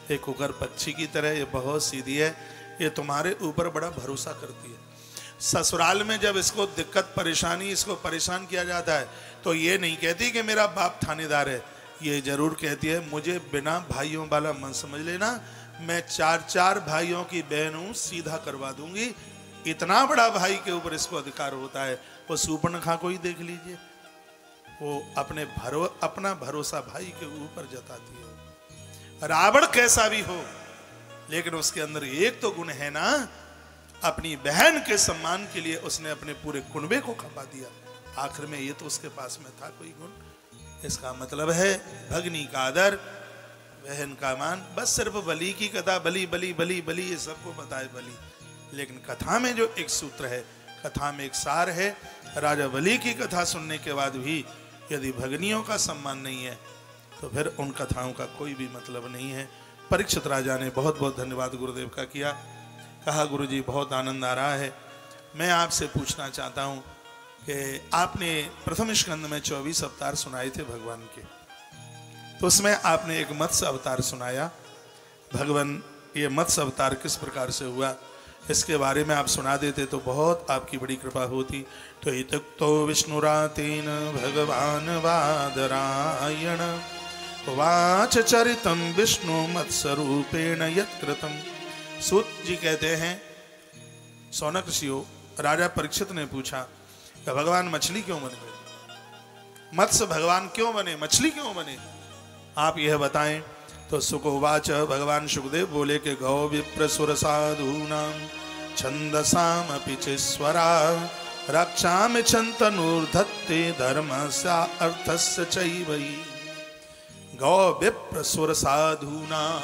एक कुकर पक्षी की तरह ये बहुत सीधी है, ये तुम्हारे ऊपर बड़ा भरोसा करती है। ससुराल में जब इसको दिक्कत परेशानी, इसको परेशान किया जाता है, तो ये नहीं कहती कि मेरा बाप थानेदार है, ये जरूर कहती है, मुझे बिना भाइयों वाला मन समझ लेना, मैं 4 भाइयों की बहन हूं, सीधा करवा दूंगी। इतना बड़ा भाई के ऊपर इसको अधिकार होता है। वो सूर्पणखा को ही देख लीजिए, वो अपना भरोसा भाई के ऊपर जताती है। रावण कैसा भी हो, लेकिन उसके अंदर एक तो गुण है ना, अपनी बहन के सम्मान के लिए उसने अपने पूरे कुनबे को खपा दिया। आखिर में ये तो उसके पास में था कोई गुण। इसका मतलब है भगनी का आदर, बहन का मान। बस सिर्फ बलि की कथा, बलि बलि बलि बलि, ये सबको पता है बलि, लेकिन कथा में जो एक सूत्र है, कथा में एक सार है। राजा बलि की कथा सुनने के बाद भी यदि भगनियों का सम्मान नहीं है, तो फिर उन कथाओं का कोई भी मतलब नहीं है। परीक्षित राजा ने बहुत बहुत धन्यवाद गुरुदेव का किया। कहा, गुरुजी बहुत आनंद आ रहा है, मैं आपसे पूछना चाहता हूँ कि आपने प्रथम स्कंद में 24 अवतार सुनाए थे भगवान के, तो उसमें आपने एक मत्स्य अवतार सुनाया। भगवान ये मत्स्य अवतार किस प्रकार से हुआ, इसके बारे में आप सुना देते तो बहुत आपकी बड़ी कृपा होती। तो इत्युक्तो विष्णुरातेन भगवान वादरायण वाच चरितम विष्णु मत्स्य रूपेण यत्कृतम। सूत जी कहते हैं सौनक ऋषियों, राजा परीक्षित ने पूछा कि भगवान मछली क्यों बन गए, मत्स्य भगवान क्यों बने, मछली क्यों बने, आप यह बताएं। तो सुकोवाच, भगवान सुखदेव बोले कि गौ विप्र सुर साधूनां छंदसामपि चेश्वरा रक्षामि छन्तनुर्धत्ते धर्मस्य अर्थस्य चैवै। गौ विप्र सुर साधूनां,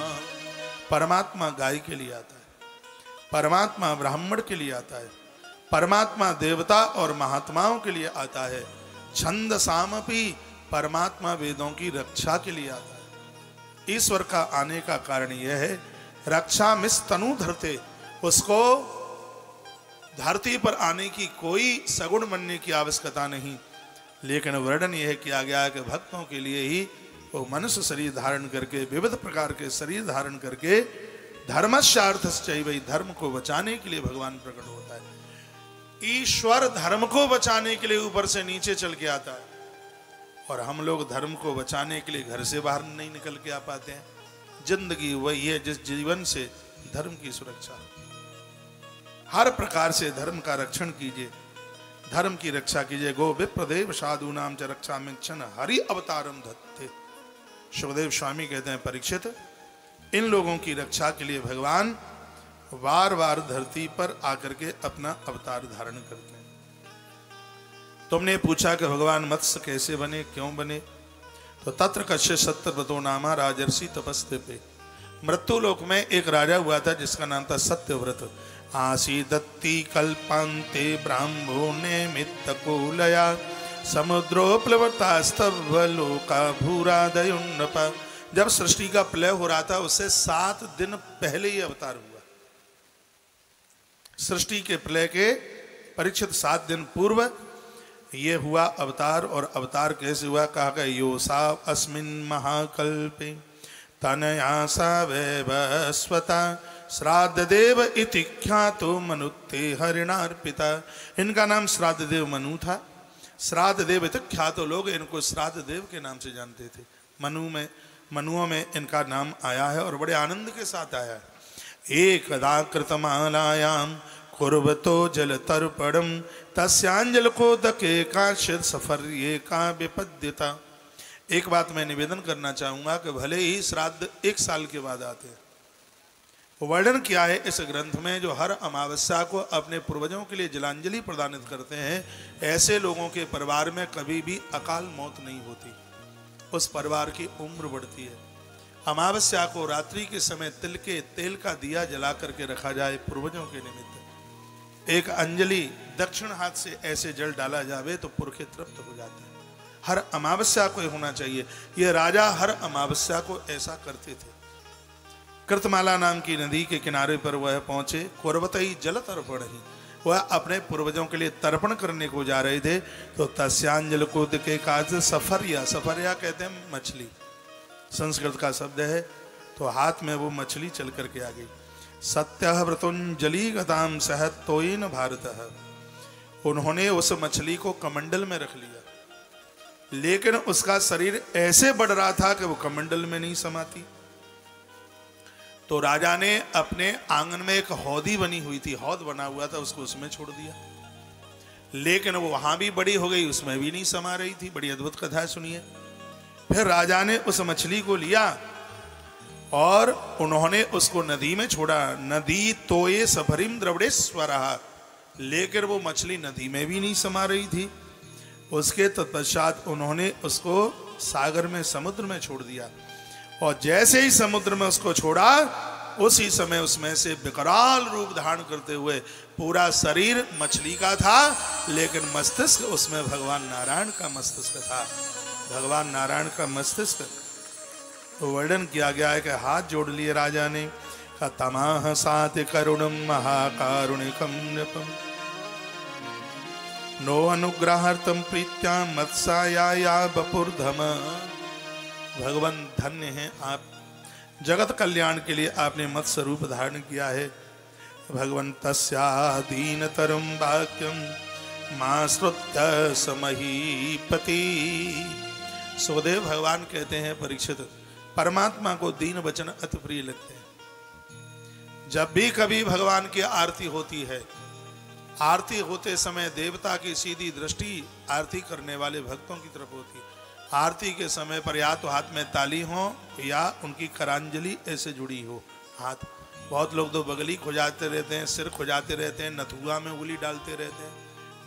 परमात्मा गाय के लिए आता है, परमात्मा ब्राह्मण के लिए आता है, परमात्मा देवता और महात्माओं के लिए आता है। छंद सामपि, परमात्मा वेदों की रक्षा के लिए आता है। ईश्वर का आने का कारण यह है, रक्षा मिस तनु धरते, उसको धरती पर आने की कोई सगुण बनने की आवश्यकता नहीं, लेकिन वर्णन यह किया गया है कि भक्तों के लिए ही वो मनुष्य शरीर धारण करके, विविध प्रकार के शरीर धारण करके धर्मस्यार्थश्चैव, धर्म को बचाने के लिए भगवान प्रकट होता है। ईश्वर धर्म को बचाने के लिए ऊपर से नीचे चल के आता है, और हम लोग धर्म को बचाने के लिए घर से बाहर नहीं निकल के आ पाते हैं। जिंदगी वही है जिस जीवन से धर्म की सुरक्षा, हर प्रकार से धर्म का रक्षण कीजिए, धर्म की रक्षा कीजिए। गो विप्रदेव साधूनाम च रक्षा मिक्षण हरि अवतारम धत्ते। सुखदेव स्वामी कहते हैं, परीक्षित, इन लोगों की रक्षा के लिए भगवान बार बार धरती पर आकर के अपना अवतार धारण करते हैं। तुमने पूछा कि भगवान मत्स्य कैसे बने, क्यों बने, तो तत्र कश्य सत्यव्रतो नामा राजर्षि तपस्ते पे। मृत्यु लोक में एक राजा हुआ था जिसका नाम था सत्यव्रत। आसीदत्ति कल्पान्ते ब्राह्मो निमित्तकुलया समुद्रोप्लवतास्तव लोका भूरादयुन्नप। जब सृष्टि का प्रलय हो रहा था उससे 7 दिन पहले ही अवतार हुआ। सृष्टि के प्रलय के परीक्षित 7 दिन पूर्व ये हुआ अवतार। और अवतार कैसे हुआ, कहा गया योसा अस्मिन् महाकल्पे तनया सा वैवस्वता श्राद्ध देव इति ख्यातो मनुत्ते हरिणार्पिता। इनका नाम श्राद्ध देव मनु था। श्राद्ध देव इति ख्यातो, लोग इनको श्राद्ध देव के नाम से जानते थे। मनुओं में इनका नाम आया है और बड़े आनंद के साथ आया है। एकदा कृतमालायां कुर्वतो जलतर्पणं तस्यांजलकोदके काचित् सफर्ये का विपद्यता। एक बात मैं निवेदन करना चाहूंगा कि भले ही श्राद्ध 1 साल के बाद आते हैं, वर्णन किया है इस ग्रंथ में, जो हर अमावस्या को अपने पूर्वजों के लिए जलांजलि प्रदानित करते हैं, ऐसे लोगों के परिवार में कभी भी अकाल मौत नहीं होती, उस परिवार की उम्र बढ़ती है। अमावस्या को रात्रि के समय तिल के तेल का दिया जला करके रखा जाए पूर्वजों के निमित्त। एक अंजलि दक्षिण हाथ से ऐसे जल डाला जावे तो पुरखे तृप्त हो जाते हैं। हर अमावस्या को होना चाहिए। ये राजा हर अमावस्या को ऐसा करते थे। कृतमाला नाम की नदी के किनारे पर वह पहुंचे। कुर्वतई जल तर्पण ही, वह अपने पूर्वजों के लिए तर्पण करने को जा रहे थे। तो तस्यांजल को के काज सफरिया, सफरिया कहते हैं मछली, संस्कृत का शब्द है। तो हाथ में वो मछली चल करके आ गई। सत्य व्रतुंजलि गताम सहतोइन भारत। उन्होंने उस मछली को कमंडल में रख लिया, लेकिन उसका शरीर ऐसे बढ़ रहा था कि वो कमंडल में नहीं समाती। तो राजा ने अपने आंगन में एक हौदी बनी हुई थी, हौद बना हुआ था, उसको उसमें छोड़ दिया, लेकिन वो वहां भी बड़ी हो गई, उसमें भी नहीं समा रही थी। बड़ी अद्भुत कथा है, सुनिए। फिर राजा ने उस मछली को लिया और उन्होंने उसको नदी में छोड़ा। नदी तोये सफरिम द्रवड़ेश्वरः, लेकिन वो मछली नदी में भी नहीं समा रही थी। उसके तत्पश्चात उन्होंने उसको सागर में, समुद्र में छोड़ दिया। और जैसे ही समुद्र में उसको छोड़ा, उसी समय उसमें से विकराल रूप धारण करते हुए पूरा शरीर मछली का था, लेकिन मस्तिष्क उसमें भगवान नारायण का मस्तिष्क था। भगवान नारायण का मस्तिष्क तो वर्णन किया गया है कि हाथ जोड़ लिए राजा ने, का तमाह सात करुणम महाकारुणिकम नृपम नो अनुग्रहार्थम प्रीत्या मत्स्याया बपुर्धम। भगवान धन्य हैं आप, जगत कल्याण के लिए आपने मत्स्य रूप धारण किया है। भगवन् तस्यादीनतरं वाक्यं मां श्रुत्य समहीपति। सुखदेव भगवान कहते हैं, परीक्षित, परमात्मा को दीन वचन अति प्रिय लगते हैं। जब भी कभी भगवान की आरती होती है आरती होते समय देवता की सीधी दृष्टि आरती करने वाले भक्तों की तरफ होती है। आरती के समय पर या तो हाथ में ताली हो या उनकी करांजलि ऐसे जुड़ी हो हाथ। बहुत लोग तो बगली खुजाते रहते हैं, सिर खुजाते रहते हैं, नथुआ में उंगली डालते रहते हैं,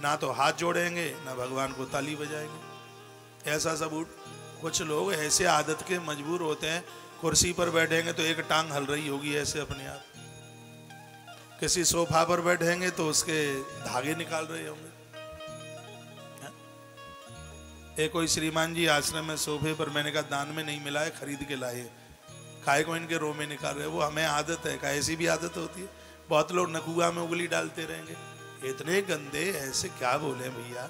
ना तो हाथ जोड़ेंगे ना भगवान को ताली बजाएंगे। ऐसा सब कुछ लोग ऐसे आदत के मजबूर होते हैं, कुर्सी पर बैठेंगे तो एक टांग हल रही होगी ऐसे अपने आप, किसी सोफा पर बैठेंगे तो उसके धागे निकाल रहे होंगे। एक कोई श्रीमान जी आश्रम में सोफे पर, मैंने कहा दान में नहीं मिला है, खरीद के लाए, काय को इनके रो में निकाल रहे। वो हमें आदत है, का ऐसी भी आदत होती है। बहुत लोग नकुआ में उंगली डालते रहेंगे, इतने गंदे, ऐसे क्या बोले भैया।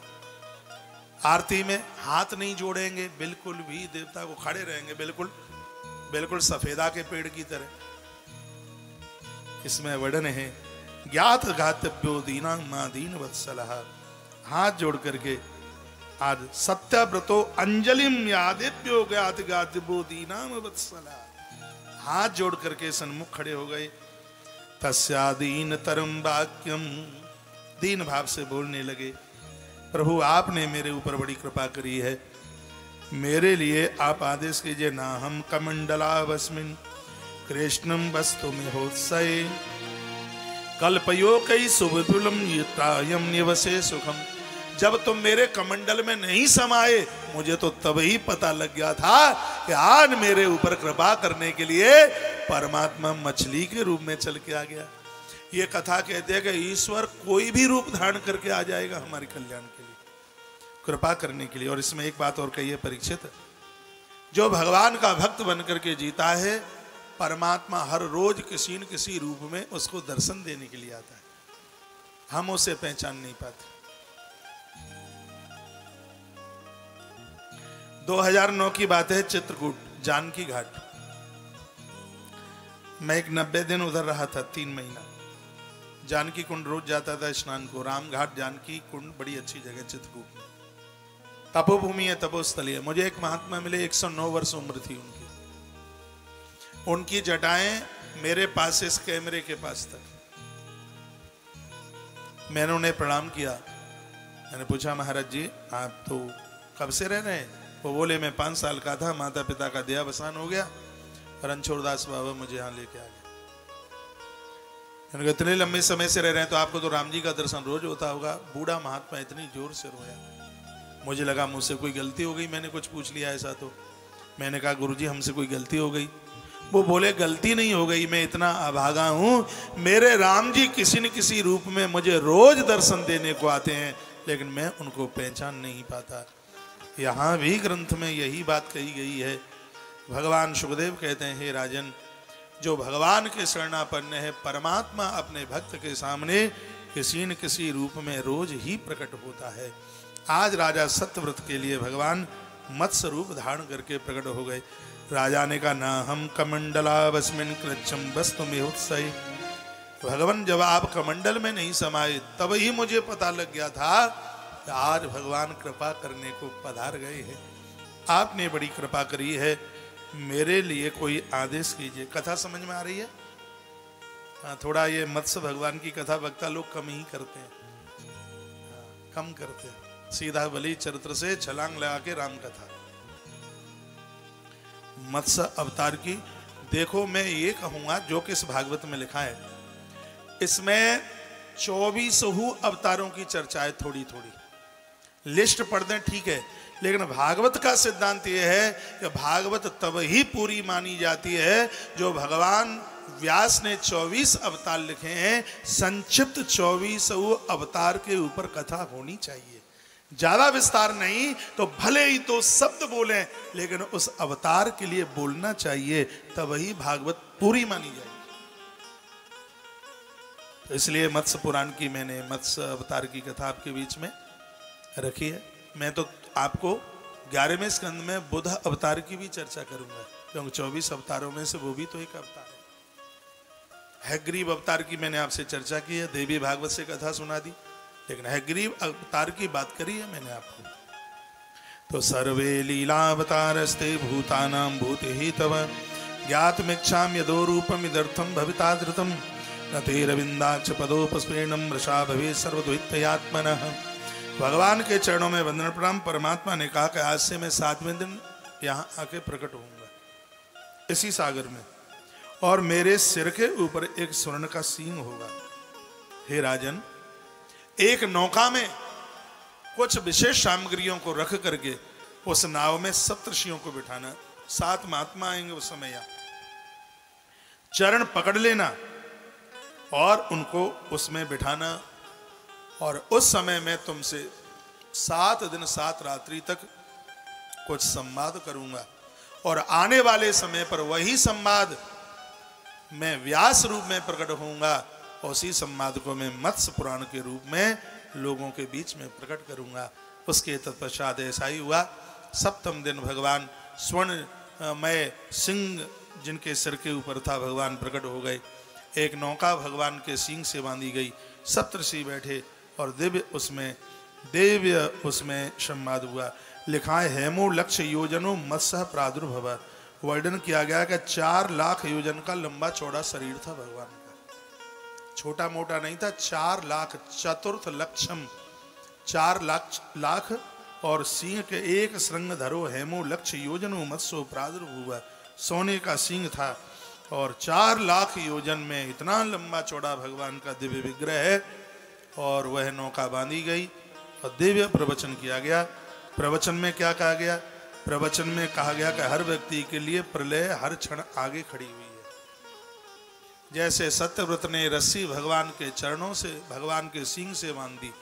आरती में हाथ नहीं जोड़ेंगे बिल्कुल भी, देवता को खड़े रहेंगे बिल्कुल बिल्कुल सफेदा के पेड़ की तरह। इसमें वर्णन है ज्ञात घातव्यो दीना मां दीन वत्सलः। हाथ जोड़ करके आज सत्याव्रतो अंजलिम यादेभ्यो ज्ञात घातव्यो दीना वत्सलः। हाथ जोड़ करके सन्मुख खड़े हो गए। तस्या दीन तरम वाक्यम, दीन भाव से बोलने लगे, प्रभु आपने मेरे ऊपर बड़ी कृपा करी है, मेरे लिए आप आदेश कीजिए। ना हम कमंडलावस्मिन् कृष्णम वस्तु में होत्सये कल्पयो कई सुविपुलम यत्रायम निवसे सुखम। जब तुम मेरे कमंडल में नहीं समाये, मुझे तो तब ही पता लग गया था कि आज मेरे ऊपर कृपा करने के लिए परमात्मा मछली के रूप में चल के आ गया। ये कथा कहते हैं कि ईश्वर कोई भी रूप धारण करके आ जाएगा हमारे कल्याण के लिए, कृपा करने के लिए। और इसमें एक बात और कही है परीक्षित, जो भगवान का भक्त बनकर के जीता है, परमात्मा हर रोज किसी न किसी रूप में उसको दर्शन देने के लिए आता है, हम उसे पहचान नहीं पाते। 2009 की बात है, चित्रकूट जानकी घाट। मैं एक 90 दिन उधर रहा था, 3 महीना। जानकी कुंड रोज जाता था स्नान को। राम घाट जानकी कुंड बड़ी अच्छी जगह चित्रकूट में, तपोभूमि है, तपोस्थली है। मुझे एक महात्मा मिले, 109 वर्ष उम्र थी उनकी। उनकी जटाएं मेरे पास से इस कैमरे के पास तक। मैंने उन्हें प्रणाम किया। मैंने पूछा, महाराज जी आप तो कब से रह रहे हैं? वो बोले, मैं 5 साल का था, माता पिता का देहावसान हो गया, रणछोड़ दास बाबा मुझे यहाँ लेके आ गए। मैंने इतने लंबे समय से रह रहे हैं तो आपको तो राम जी का दर्शन रोज होता होगा। बूढ़ा महात्मा इतनी जोर से रोया, मुझे लगा मुझसे कोई गलती हो गई, मैंने कुछ पूछ लिया ऐसा। तो मैंने कहा, गुरुजी हमसे कोई गलती हो गई? वो बोले, गलती नहीं हो गई, मैं इतना अभागा हूं, मेरे राम जी किसी न किसी रूप में मुझे रोज दर्शन देने को आते हैं, लेकिन मैं उनको पहचान नहीं पाता। यहाँ भी ग्रंथ में यही बात कही गई है। भगवान सुखदेव कहते हैं, हे राजन, जो भगवान के शरणापन्न है, परमात्मा अपने भक्त के सामने किसी न किसी रूप में रोज ही प्रकट होता है। आज राजा सत्यव्रत के लिए भगवान मत्स्य रूप धारण करके प्रकट हो गए। राजा ने कहा, ना हम कमंडलावस्मिन् कृच्छम वस्तु में उत्सये। भगवान जब आप कमंडल में नहीं समाये, तब ही मुझे पता लग गया था कि आज भगवान कृपा करने को पधार गए हैं। आपने बड़ी कृपा करी है, मेरे लिए कोई आदेश कीजिए। कथा समझ में आ रही है? थोड़ा ये मत्स्य भगवान की कथा वक्ता लोग कम ही करते हैं, कम करते हैं। सीधा बलि चरित्र से छलांग लगा के राम कथा। मत्स्य अवतार की देखो, मैं ये कहूंगा जो कि इस भागवत में लिखा है, इसमें 24 अवतारों की चर्चा है। थोड़ी थोड़ी लिस्ट पढ़ दें ठीक है, लेकिन भागवत का सिद्धांत यह है कि भागवत तब ही पूरी मानी जाती है जो भगवान व्यास ने 24 अवतार लिखे हैं, संक्षिप्त 24 अवतार के ऊपर कथा होनी चाहिए। ज्यादा विस्तार नहीं तो भले ही तो शब्द बोलें, लेकिन उस अवतार के लिए बोलना चाहिए, तब ही भागवत पूरी मानी जाएगी। तो इसलिए मत्स्य पुराण की मैंने मत्स्य अवतार की कथा आपके बीच में रखी है। मैं तो आपको 11वें स्कंद में बुद्ध अवतार की भी चर्चा करूंगा, क्योंकि 24 अवतारों में से वो भी तो एक अवतार है। हयग्रीव अवतार की मैंने आपसे चर्चा की है, देवी भागवत से कथा सुना दी, लेकिन हयग्रीव अवतार की बात करी है मैंने आपको। तो सर्वे लीलावतारस्ते भूतानां भूतिहि तव ज्ञातमिच्छामि यदो रूपम इदर्थम भविता धृतम न तेरविंदाक्ष पदोपस्फीर्णम वृषा भवे सर्वद्वितयात्मनः। भगवान के चरणों में वंदन प्रणाम। परमात्मा ने कहा कि आज से मैं 7वें दिन यहाँ आके प्रकट होऊंगा इसी सागर में, और मेरे सिर के ऊपर एक स्वर्ण का सींग होगा। हे राजन, एक नौका में कुछ विशेष सामग्रियों को रख करके उस नाव में सप्तर्षियों को बिठाना। 7 महात्मा आएंगे उस समय, यहाँ चरण पकड़ लेना और उनको उसमें बिठाना, और उस समय मैं तुमसे 7 दिन 7 रात्रि तक कुछ संवाद करूंगा, और आने वाले समय पर वही संवाद मैं व्यास रूप में प्रकट होऊंगा। उसी संवाद को मैं मत्स्य पुराण के रूप में लोगों के बीच में प्रकट करूंगा। उसके तत्पश्चात ऐसा ही हुआ। 7वें दिन भगवान स्वर्णमय सिंह जिनके सिर के ऊपर था भगवान प्रकट हो गए। एक नौका भगवान के सींग से बांधी गई, सप्तर्षि बैठे और दिव्य उसमें संवाद हुआ। लिखा है हेमो लक्ष्य योजनो मत्स्य प्रादुर्भव। वर्णन किया गया कि 4 लाख योजन का लंबा चौड़ा शरीर था भगवान का, छोटा मोटा नहीं था। 4 लाख चतुर्थ लक्षम, 4 लाख और सिंह के एक श्रृंग धरो हेमो लक्ष्य योजनो मत्स्यो प्रादुर्भुव। सोने का सिंह था और 4 लाख योजन में इतना लंबा चौड़ा भगवान का दिव्य विग्रह है। और वह नौका बांधी गई और दिव्य प्रवचन किया गया। प्रवचन में क्या कहा गया? प्रवचन में कहा गया कि हर व्यक्ति के लिए प्रलय हर क्षण आगे खड़ी हुई है। जैसे सत्यव्रत ने रस्सी भगवान के चरणों से, भगवान के सींग से बांध दी,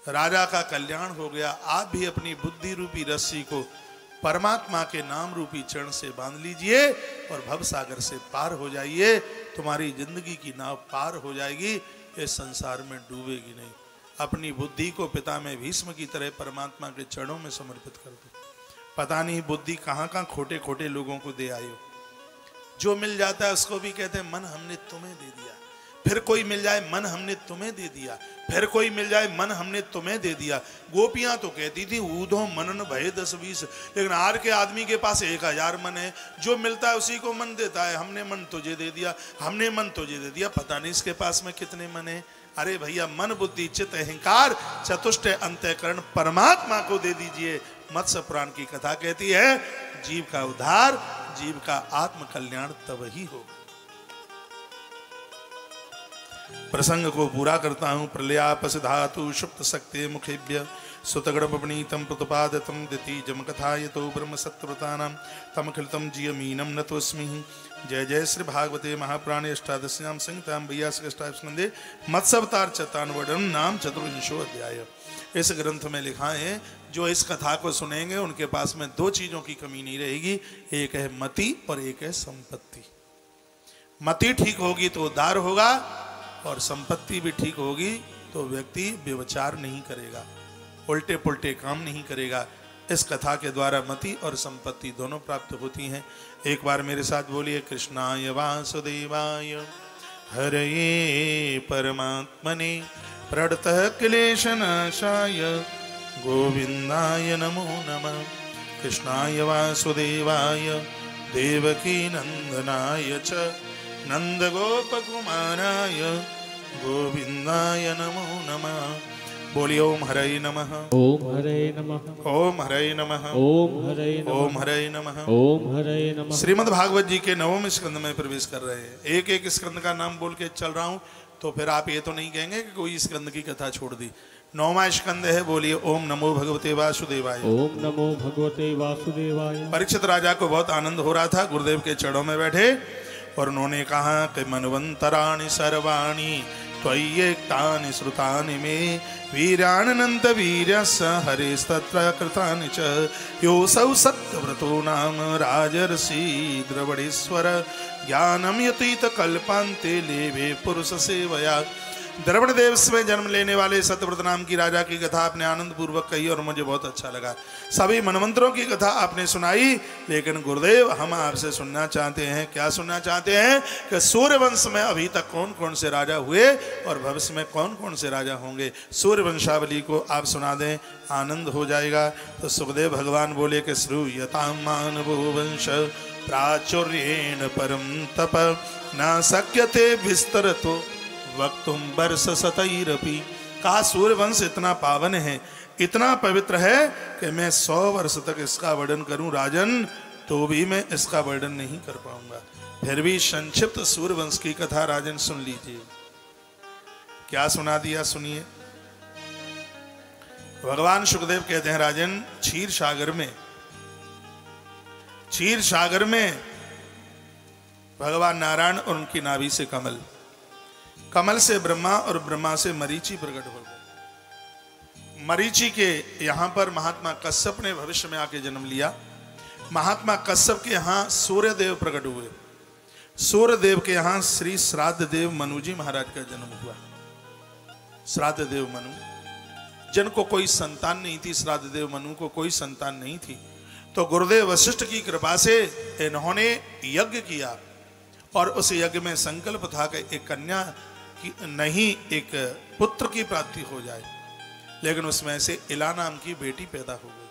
राजा का कल्याण हो गया। आप भी अपनी बुद्धि रूपी रस्सी को परमात्मा के नाम रूपी चरण से बांध लीजिए और भव सागर से पार हो जाइए। तुम्हारी जिंदगी की नाव पार हो जाएगी, इस संसार में डूबेगी नहीं। अपनी बुद्धि को पिता में भीष्म की तरह परमात्मा के चरणों में समर्पित कर दो। पता नहीं बुद्धि कहाँ कहाँ खोटे खोटे लोगों को दे आयो। जो मिल जाता है उसको भी कहते हैं मन हमने तुम्हें दे दिया। फिर कोई मिल जाए मन हमने तुम्हें दे दिया। फिर कोई मिल जाए मन हमने तुम्हें दे दिया। गोपियां तो कहती थी ऊधो मनन भय 10-20, लेकिन आज के आदमी के पास 1000 मन है। जो मिलता है उसी को मन देता है। हमने मन तुझे दे दिया, हमने मन तुझे दे दिया, पता नहीं इसके पास में कितने मन है। अरे भैया, मन बुद्धि चित्त अहंकार चतुष्ट अंतःकरण परमात्मा को दे दीजिए। मत्स्य पुराण की कथा कहती है जीव का उद्धार, जीव का आत्म कल्याण तब ही होगा। प्रसंग को पूरा करता हूं। प्रलयापस धातु सुप्त शक्ति मुखेभ्य सुतगणपनीतम प्रतिपादतम दिति जम कथा यतो ब्रह्म सत्यव्रतानां तम खिलतम जियमीनम नतोस्मि। जय जय श्री भागवते महापुराणे अष्टादश्याम संहितां 82 स्कंदे मत्स्यावतार चतान्वडम नाम चतुर्विंशो अध्याय। इस ग्रंथ में लिखा है जो इस कथा को सुनेंगे उनके पास में 2 चीजों की कमी नहीं रहेगी। एक है मति और एक है संपत्ति। मति ठीक होगी तो उद्धार होगा, और संपत्ति भी ठीक होगी तो व्यक्ति व्यभिचार नहीं करेगा, उल्टे पुल्टे काम नहीं करेगा। इस कथा के द्वारा मति और संपत्ति दोनों प्राप्त होती हैं। एक बार मेरे साथ बोलिए कृष्णाय वासुदेवाय हरये परमात्मने प्रणतः क्लेशनाशाय गोविंदाय नमो नमः। कृष्णाय वासुदेवाय देवकी नंदनाय च नंदगोपकुमाराय गोविंदाय नमो नमः। बोलिए ओम हरे नमः। ओम हरे नमः। ओम हरे नमः। ओम हरे नमः। ओम हरे नमः। ओम हरे नमः। श्रीमद् भागवत जी के 9वें स्कंद में प्रवेश कर रहे हैं। एक एक स्कंद का नाम बोल के चल रहा हूं, तो फिर आप ये तो नहीं कहेंगे कि कोई स्कंद की कथा छोड़ दी। 9वां स्कंद है। बोलिए ओम नमो भगवते वासुदेवाय। ओम नमो भगवते वासुदेवाय। परीक्षित राजा को बहुत आनंद हो रहा था। गुरुदेव के चरणों में बैठे और उन्होंने कहा कि मनवंतराणि सर्वाणि त्वय्येक्तानि श्रुतानि मे वीरानंत वीर्यस्स हरेस्तत्र कृतानि च योऽसौ सत्यव्रतो नाम राजर्षि द्रवणेश्वर ज्ञानम यतीत कल्पान्ते लेभे पुरुष सेवया। द्रवण देश में जन्म लेने वाले सत्यव्रत नाम की राजा की कथा आपने आनंद पूर्वक कही और मुझे बहुत अच्छा लगा। सभी मनवंतरों की कथा आपने सुनाई, लेकिन गुरुदेव हम आपसे सुनना चाहते हैं। क्या सुनना चाहते हैं? कि सूर्यवंश में अभी तक कौन कौन से राजा हुए और भविष्य में कौन कौन से राजा होंगे। सूर्यवंशावली को आप सुना दें, आनंद हो जाएगा। तो सुखदेव भगवान बोले कि श्रूयतां मानवो वंश प्राचुर्येण परम तप न शक्यते विस्तरतो वक्तुम वर्ष शतैरपि। कहा सूर्यवंश इतना पावन है, इतना पवित्र है कि मैं 100 वर्ष तक इसका वर्णन करूं राजन तो भी मैं इसका वर्णन नहीं कर पाऊंगा। फिर भी संक्षिप्त सूर्यवंश की कथा राजन सुन लीजिए। क्या सुना दिया, सुनिए। भगवान सुखदेव कहते हैं राजन, क्षीर सागर में भगवान नारायण और उनकी नाभि से कमल, कमल से ब्रह्मा और ब्रह्मा से मरीचि प्रकट हो गए। मरीचि के यहां पर महात्मा कश्यप ने भविष्य में आके जन्म लिया। महात्मा कश्यप के यहां सूर्यदेव प्रकट हुए। सूर्यदेव के यहां श्री श्राद्ध देव मनु जी महाराज का जन्म हुआ। श्राद्ध देव मनु, जिनको कोई संतान नहीं थी, श्राद्ध देव मनु को कोई संतान नहीं थी, तो गुरुदेव वशिष्ठ की कृपा से इन्होंने यज्ञ किया और उस यज्ञ में संकल्प था कि एक कन्या की नहीं, एक पुत्र की प्राप्ति हो जाए। लेकिन उसमें से इला नाम की बेटी पैदा हो गई।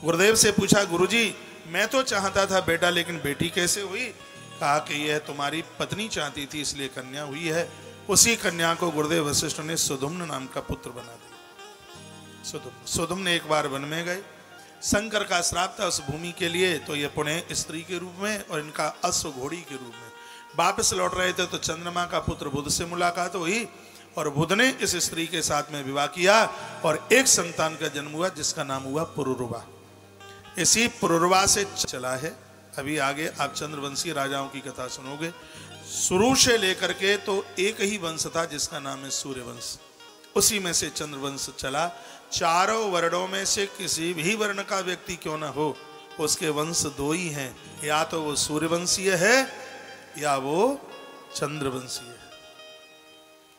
गुरुदेव से पूछा, गुरुजी मैं तो चाहता था बेटा, लेकिन बेटी कैसे हुई? कहा कि यह तुम्हारी पत्नी चाहती थी इसलिए कन्या हुई है। उसी कन्या को गुरुदेव वशिष्ठ ने सुधुम्न नाम का पुत्र बना दिया। सुधुम्न एक बार वन में गए, शंकर का श्राप था उस भूमि के लिए, तो ये पुण्य स्त्री के रूप में और इनका अश्व घोड़ी के रूप में वापस लौट रहे थे। तो चंद्रमा का पुत्र बुध से मुलाकात हुई और बुध ने इस स्त्री के साथ में विवाह किया और एक संतान का जन्म हुआ जिसका नाम हुआ पुरुरवा। इसी पुरुरवा से चला है। अभी आगे आप चंद्रवंशी राजाओं की कथा सुनोगे। शुरू से लेकर के तो एक ही वंश था जिसका नाम है सूर्यवंश, उसी में से चंद्रवंश चला। चारों वर्णों में से किसी भी वर्ण का व्यक्ति क्यों न हो, उसके वंश दो ही हैं, या तो वो सूर्यवंशीय है या वो चंद्रवंशीय है,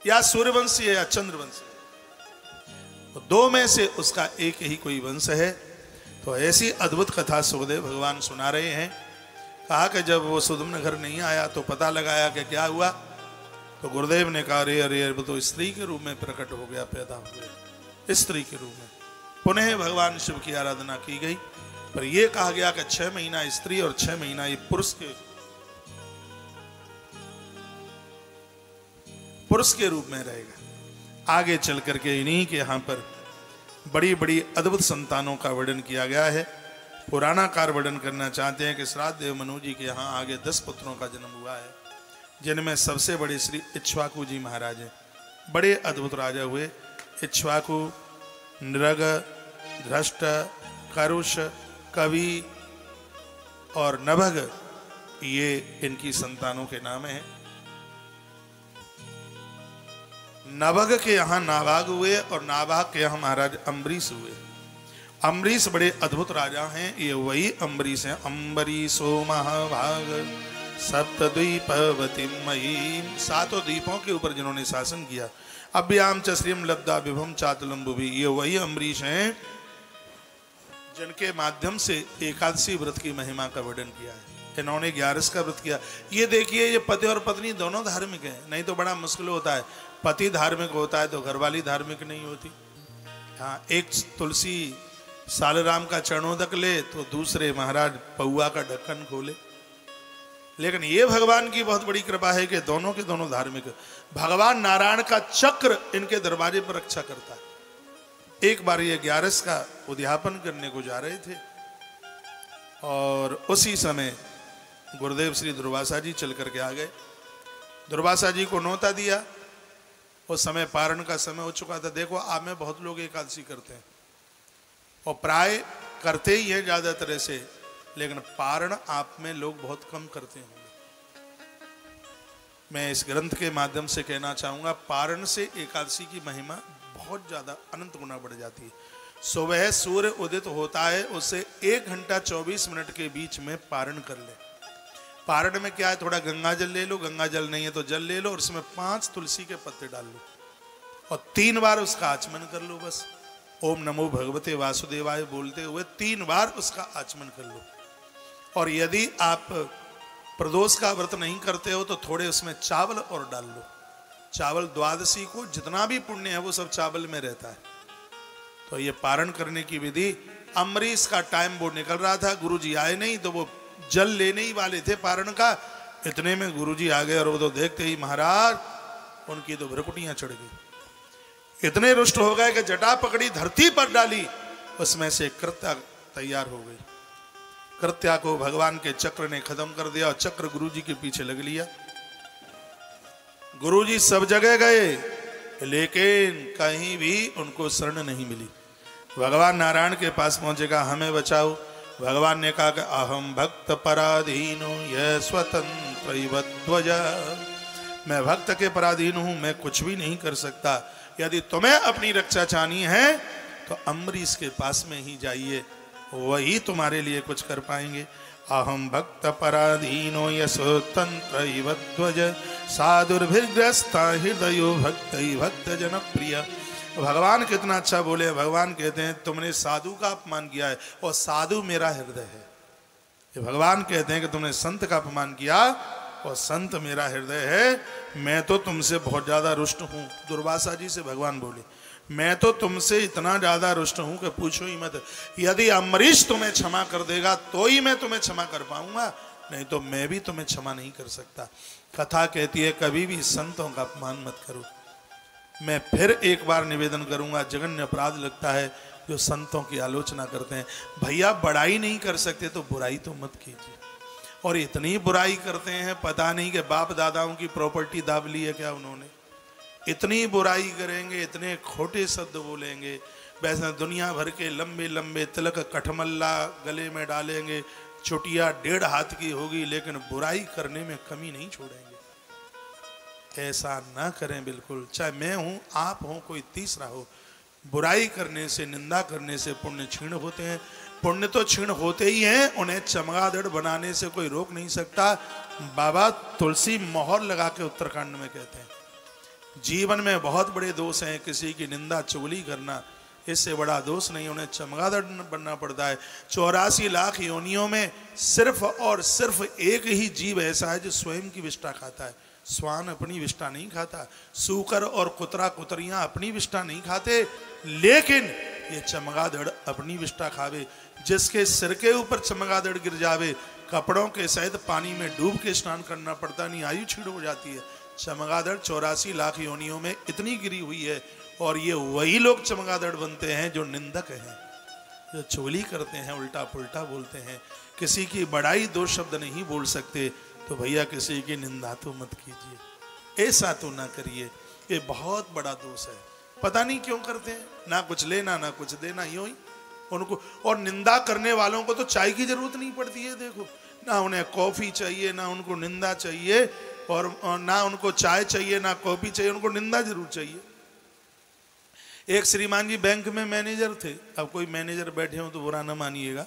या सूर्यवंशीय या चंद्रवंशीय, तो दो में से उसका एक ही कोई वंश है। तो ऐसी अद्भुत कथा सुखदेव भगवान सुना रहे हैं। कहा कि जब वो सुधुम्न घर नहीं आया तो पता लगाया कि क्या हुआ, तो गुरुदेव ने कहा अरे अरे वो तो स्त्री के रूप में प्रकट हो गया, पैदा हो गया स्त्री के रूप में। पुनः भगवान शिव की आराधना की गई, पर यह कहा गया कि 6 महीना स्त्री और 6 महीना ये पुरुष के रूप में रहेगा। आगे चल करके इन्हीं के यहाँ पर बड़ी बड़ी अद्भुत संतानों का वर्णन किया गया है। पुराणाकार वर्णन करना चाहते हैं कि श्राद्ध देव मनु जी के यहाँ आगे 10 पुत्रों का जन्म हुआ है, जिनमें सबसे बड़े श्री इक्ष्वाकु जी महाराज हैं। बड़े अद्भुत राजा हुए। इक्ष्वाकु, नृग, धृष्ट, करुष, कवि और नभग, ये इनकी संतानों के नाम हैं। नभग के यहाँ नाभाग हुए और नाभाग के यहाँ महाराज अम्बरीश हुए। अम्बरीश बड़े अद्भुत राजा हैं। ये वही अम्बरीश हैं। अम्बरीशो महाभाग सप्तद्वीपवतीं मयीं, 7 द्वीपों के ऊपर जिन्होंने शासन किया। अभ्याम च श्रियं लब्धा विभुम चातुलम भुवि, ये वही अम्बरीश हैं जिनके माध्यम से एकादशी व्रत की महिमा का वर्णन किया है। इन्होंने 11 का व्रत किया। ये देखिए, ये पति और पत्नी दोनों धार्मिक हैं, नहीं तो बड़ा मुश्किल होता है। पति धार्मिक होता है तो घरवाली धार्मिक नहीं होती। हाँ, एक तुलसी सालराम का चरणोदक ले तो दूसरे महाराज पौआ का ढक्कन खोले। लेकिन ये भगवान की बहुत बड़ी कृपा है कि दोनों के दोनों धार्मिक। भगवान नारायण का चक्र इनके दरवाजे पर रक्षा करता है। एक बार ये 11 का उद्यापन करने को जा रहे थे और उसी समय गुरुदेव श्री दुर्वासा जी चल करके आ गए। दुर्वासा जी को न्योता दिया। उस समय पारण का समय हो चुका था। देखो, आप में बहुत लोग एकादशी करते हैं और प्राय करते ही हैं ज्यादा तरह से, लेकिन पारण आप में लोग बहुत कम करते होंगे। मैं इस ग्रंथ के माध्यम से कहना चाहूंगा, पारण से एकादशी की महिमा बहुत ज्यादा अनंत गुना बढ़ जाती है। सुबह सूर्य उदित होता है, उससे 1 घंटा 24 मिनट के बीच में पारण कर ले। पारण में क्या है, थोड़ा गंगा जल ले लो, गंगा जल नहीं है तो जल ले लो और उसमें 5 तुलसी के पत्ते डाल लो और 3 बार उसका आचमन कर लो। बस ओम नमो भगवते वासुदेवाय बोलते हुए 3 बार उसका आचमन कर लो। और यदि आप प्रदोष का व्रत नहीं करते हो तो थोड़े उसमें चावल और डाल लो। चावल द्वादशी को जितना भी पुण्य है वो सब चावल में रहता है। तो ये पारण करने की विधि। अम्बरीश का टाइम वो निकल रहा था, गुरुजी आए नहीं तो वो जल लेने ही वाले थे पारण का, इतने में गुरुजी आ गए और वो तो देखते ही महाराज उनकी तो भ्रुकुटियां चढ़ गई। इतने रुष्ट हो गए कि जटा पकड़ी धरती पर डाली, उसमें से कृत्या तैयार हो गई। कृत्या को भगवान के चक्र ने खत्म कर दिया और चक्र गुरुजी के पीछे लग लिया। गुरुजी सब जगह गए लेकिन कहीं भी उनको शरण नहीं मिली। भगवान नारायण के पास पहुंचेगा, हमें बचाओ। भगवान ने कहा कि अहम भक्त पराधीनो यह स्वतंत्र ध्वज, मैं भक्त के पराधीन हूं, मैं कुछ भी नहीं कर सकता। यदि तुम्हें अपनी रक्षा चाहनी है तो अम्बरीश के पास में ही जाइए, वही तुम्हारे लिए कुछ कर पाएंगे। अहम भक्त पराधीनो यह स्वतंत्र ध्वज साधुर्भिर्ग्रस्ता हृदयो भक्त भक्त जनप्रिय। भगवान कितना अच्छा बोले। भगवान कहते हैं तुमने साधु का अपमान किया है और साधु मेरा हृदय है। ये भगवान कहते हैं कि तुमने संत का अपमान किया और संत मेरा हृदय है। मैं तो तुमसे बहुत ज्यादा रुष्ट हूं। दुर्वासा जी से भगवान बोले, मैं तो तुमसे इतना ज्यादा रुष्ट हूं कि पूछो ही मत। यदि अम्बरीश तुम्हें क्षमा कर देगा तो ही मैं तुम्हें क्षमा कर पाऊंगा, नहीं तो मैं भी तुम्हें क्षमा नहीं कर सकता। कथा कहती है कभी भी संतों का अपमान मत करो। मैं फिर एक बार निवेदन करूंगा, जघन्य अपराध लगता है जो संतों की आलोचना करते हैं। भैया बड़ाई नहीं कर सकते तो बुराई तो मत कीजिए। और इतनी बुराई करते हैं, पता नहीं कि बाप दादाओं की प्रॉपर्टी दाब ली है क्या उन्होंने। इतनी बुराई करेंगे, इतने खोटे शब्द बोलेंगे, वैसे दुनिया भर के लंबे लंबे तिलक कठमल्ला गले में डालेंगे, चुटिया 1.5 हाथ की होगी, लेकिन बुराई करने में कमी नहीं छोड़ेंगे। ऐसा ना करें बिल्कुल, चाहे मैं हूं, आप हो, कोई तीसरा हो। बुराई करने से, निंदा करने से पुण्य क्षीण होते हैं। पुण्य तो क्षीण होते ही हैं, उन्हें चमगादड़ बनाने से कोई रोक नहीं सकता। बाबा तुलसी मोहर लगा के उत्तराखंड में कहते हैं जीवन में बहुत बड़े दोष हैं, किसी की निंदा चुगली करना, इससे बड़ा दोष नहीं, उन्हें चमगादड़ बनना पड़ता है। 84 लाख योनियों में सिर्फ और सिर्फ एक ही जीव ऐसा है जो स्वयं की विष्ठा खाता है। स्वान अपनी विष्ठा नहीं खाता, सूकर और कुतरा कुतरियां अपनी विष्ठा नहीं खाते, लेकिन ये चमगादड़ अपनी विष्ठा खावे। जिसके सिर के ऊपर चमगादड़ गिर जावे, कपड़ों के सहित पानी में डूब के स्नान करना पड़ता नहीं, आयु छीड़ हो जाती है। चमगादड़ 84 लाख योनियों में इतनी गिरी हुई है। और ये वही लोग चमगादड़ बनते हैं जो निंदक हैं, जो चुगली करते हैं, उल्टा पुल्टा बोलते हैं, किसी की बड़ाई 2 शब्द नहीं बोल सकते। तो भैया किसी की निंदा तो मत कीजिए, ऐसा तो ना करिए, ये बहुत बड़ा दोष है। पता नहीं क्यों करते हैं, ना कुछ लेना ना कुछ देना, यूं ही उनको। और निंदा करने वालों को तो चाय की जरूरत नहीं पड़ती है, देखो ना उन्हें कॉफी चाहिए, ना उनको निंदा चाहिए, और ना उनको चाय चाहिए ना कॉफी चाहिए, उनको निंदा जरूर चाहिए। एक श्रीमान जी बैंक में मैनेजर थे, अब कोई मैनेजर बैठे हो तो बुरा ना मानिएगा,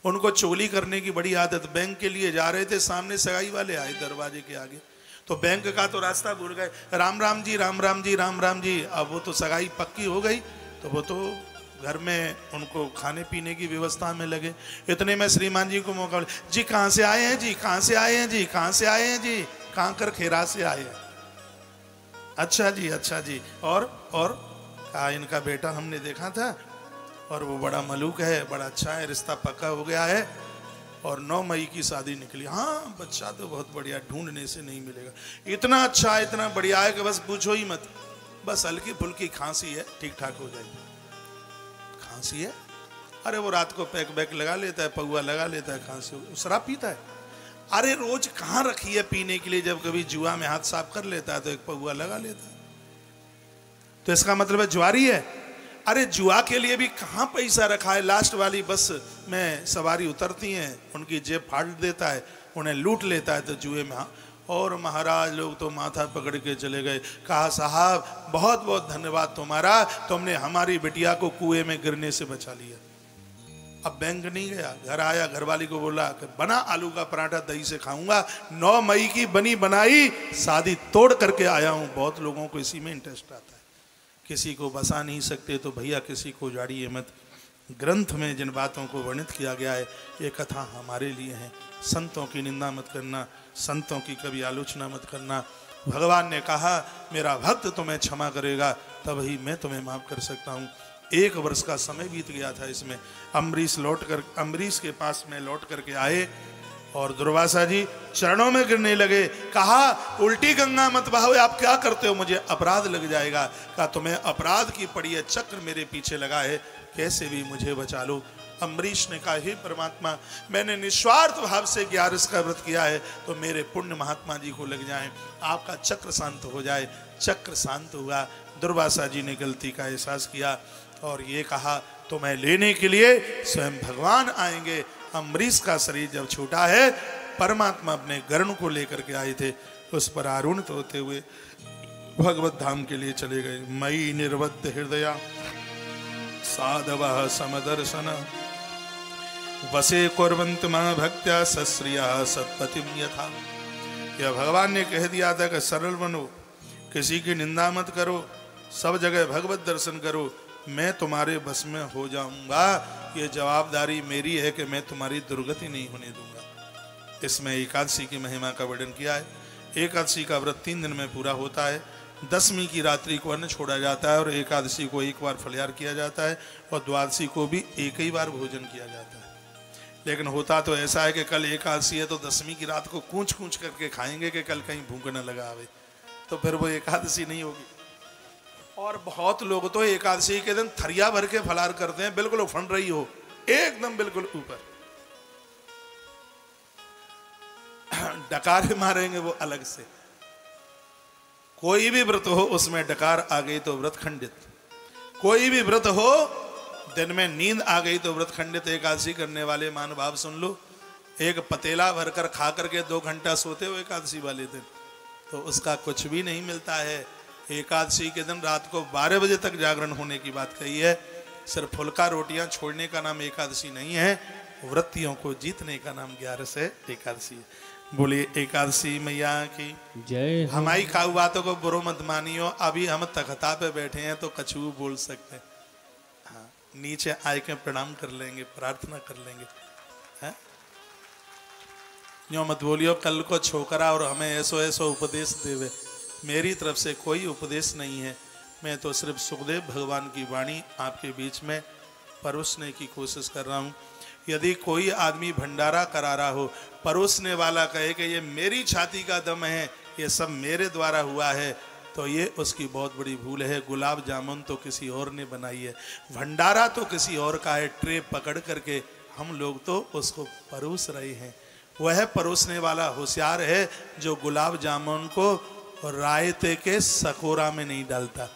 उनको चोली करने की बड़ी आदत। बैंक के लिए जा रहे थे, सामने सगाई वाले आए दरवाजे के आगे, तो बैंक का तो रास्ता भूल गए, राम राम जी राम राम जी राम राम जी। अब वो तो सगाई पक्की हो गई, तो वो तो घर में उनको खाने पीने की व्यवस्था में लगे। इतने में श्रीमान जी को मौका, जी कहाँ से आए हैं जी, कहाँ से आए हैं जी, कहाँ से आए हैं जी, कांकर खेरा से आए हैं। अच्छा जी अच्छा जी, और कहा इनका बेटा हमने देखा था और वो बड़ा मलूक है, बड़ा अच्छा है, रिश्ता पक्का हो गया है और 9 मई की शादी निकली। हाँ बच्चा तो बहुत बढ़िया, ढूंढने से नहीं मिलेगा, इतना अच्छा है, इतना बढ़िया है कि बस पूछो ही मत, बस हल्की फुल्की खांसी है, ठीक ठाक हो जाएगी। खांसी है, अरे वो रात को पैक बैक लगा लेता है, पौआ लगा लेता है, खांसी, शराब पीता है। अरे रोज कहाँ रखी है पीने के लिए, जब कभी जुआ में हाथ साफ कर लेता है तो एक पौआ लगा लेता है, तो इसका मतलब है जुआरी है। अरे जुआ के लिए भी कहाँ पैसा रखा है, लास्ट वाली बस में सवारी उतरती हैं, उनकी जेब फाड़ देता है, उन्हें लूट लेता है, तो जुए में। और महाराज लोग तो माथा पकड़ के चले गए, कहा साहब बहुत बहुत धन्यवाद तुम्हारा, तुमने हमारी बिटिया को कुएं में गिरने से बचा लिया। अब बैंक नहीं गया, घर आया, घरवाली को बोला कि बना आलू का पराठा दही से खाऊंगा, 9 मई की बनी बनाई शादी तोड़ करके आया हूं। बहुत लोगों को इसी में इंटरेस्ट आता है, किसी को बसा नहीं सकते तो भैया किसी को उजाड़िए मत। ग्रंथ में जिन बातों को वर्णित किया गया है, ये कथा हमारे लिए है। संतों की निंदा मत करना, संतों की कभी आलोचना मत करना। भगवान ने कहा मेरा भक्त तुम्हें क्षमा करेगा तभी मैं तुम्हें माफ कर सकता हूँ। 1 वर्ष का समय बीत गया था इसमें। अम्बरीश के पास में लौट करके आए और दुर्वासा जी चरणों में गिरने लगे। कहा उल्टी गंगा मत बहाओ, आप क्या करते हो, मुझे अपराध लग जाएगा। कहा तुम्हें अपराध की पड़ी है, चक्र मेरे पीछे लगा है, कैसे भी मुझे बचा लो। अम्बरीश ने कहा हे परमात्मा, मैंने निस्वार्थ भाव से 11 का व्रत किया है, तो मेरे पुण्य महात्मा जी को लग जाए, आपका चक्र शांत हो जाए। चक्र शांत हुआ। दुर्वासा जी ने गलती का एहसास किया और ये कहा तुम्हें लेने के लिए स्वयं भगवान आएंगे। अम्बरीश का शरीर जब छूटा है, परमात्मा अपने गरुण को लेकर के आए थे, उस पर आरूढ़ होते हुए भगवत धाम के लिए चले गए। मई निर्वद्ध हृदया साधवः समदर्शन वसे कुर्वन्त मां भक्त्या सस्रिया सत्पतिम यथा। यह भगवान ने कह दिया था कि सरल बनो, किसी की निंदा मत करो, सब जगह भगवत दर्शन करो, मैं तुम्हारे बस में हो जाऊंगा। ये जवाबदारी मेरी है कि मैं तुम्हारी दुर्गति नहीं होने दूंगा। इसमें एकादशी की महिमा का वर्णन किया है। एकादशी का व्रत 3 दिन में पूरा होता है। दशमी की रात्रि को अन्न छोड़ा जाता है और एकादशी को एक बार फलहार किया जाता है और द्वादशी को भी एक ही बार भोजन किया जाता है। लेकिन होता तो ऐसा है कि कल एकादशी है तो दशमी की रात को कूच कूच करके खाएंगे कि कल कहीं भूख न लगा आवे, तो फिर वो एकादशी नहीं होगी। और बहुत लोग तो एकादशी के दिन थरिया भर के फलार करते हैं, बिल्कुल उफंड रही हो, एकदम बिल्कुल ऊपर डकार मारेंगे वो अलग से। कोई भी व्रत हो उसमें डकार आ गई तो व्रत खंडित। कोई भी व्रत हो दिन में नींद आ गई तो व्रत खंडित। एकादशी करने वाले मान भाव सुन लो, एक पतेला भरकर खा करके 2 घंटा सोते हो एकादशी वाले दिन, तो उसका कुछ भी नहीं मिलता है। एकादशी के दिन रात को 12 बजे तक जागरण होने की बात कही है। सिर्फ फुल्का रोटियां छोड़ने का नाम एकादशी नहीं है, व्रतियों को जीतने का नाम 11 से एकादशी है। बोलिए एकादशी मैया की जय। हमारी खाऊ बातों को बुरो मत मानियो, अभी हम तख्ता पे बैठे हैं तो कछू बोल सकते हैं। हाँ, नीचे आए के प्रणाम कर लेंगे, प्रार्थना कर लेंगे। है यो मत बोलियो कल को छोकरा और हमें ऐसो ऐसो उपदेश देवे। मेरी तरफ से कोई उपदेश नहीं है, मैं तो सिर्फ सुखदेव भगवान की वाणी आपके बीच में परोसने की कोशिश कर रहा हूँ। यदि कोई आदमी भंडारा करा रहा हो, परोसने वाला कहे कि ये मेरी छाती का दम है, ये सब मेरे द्वारा हुआ है, तो ये उसकी बहुत बड़ी भूल है। गुलाब जामुन तो किसी और ने बनाई है, भंडारा तो किसी और का है, ट्रे पकड़ करके हम लोग तो उसको परोस रहे हैं। वह परोसने वाला होशियार है जो गुलाब जामुन को रायते के सकोरा में नहीं डालता।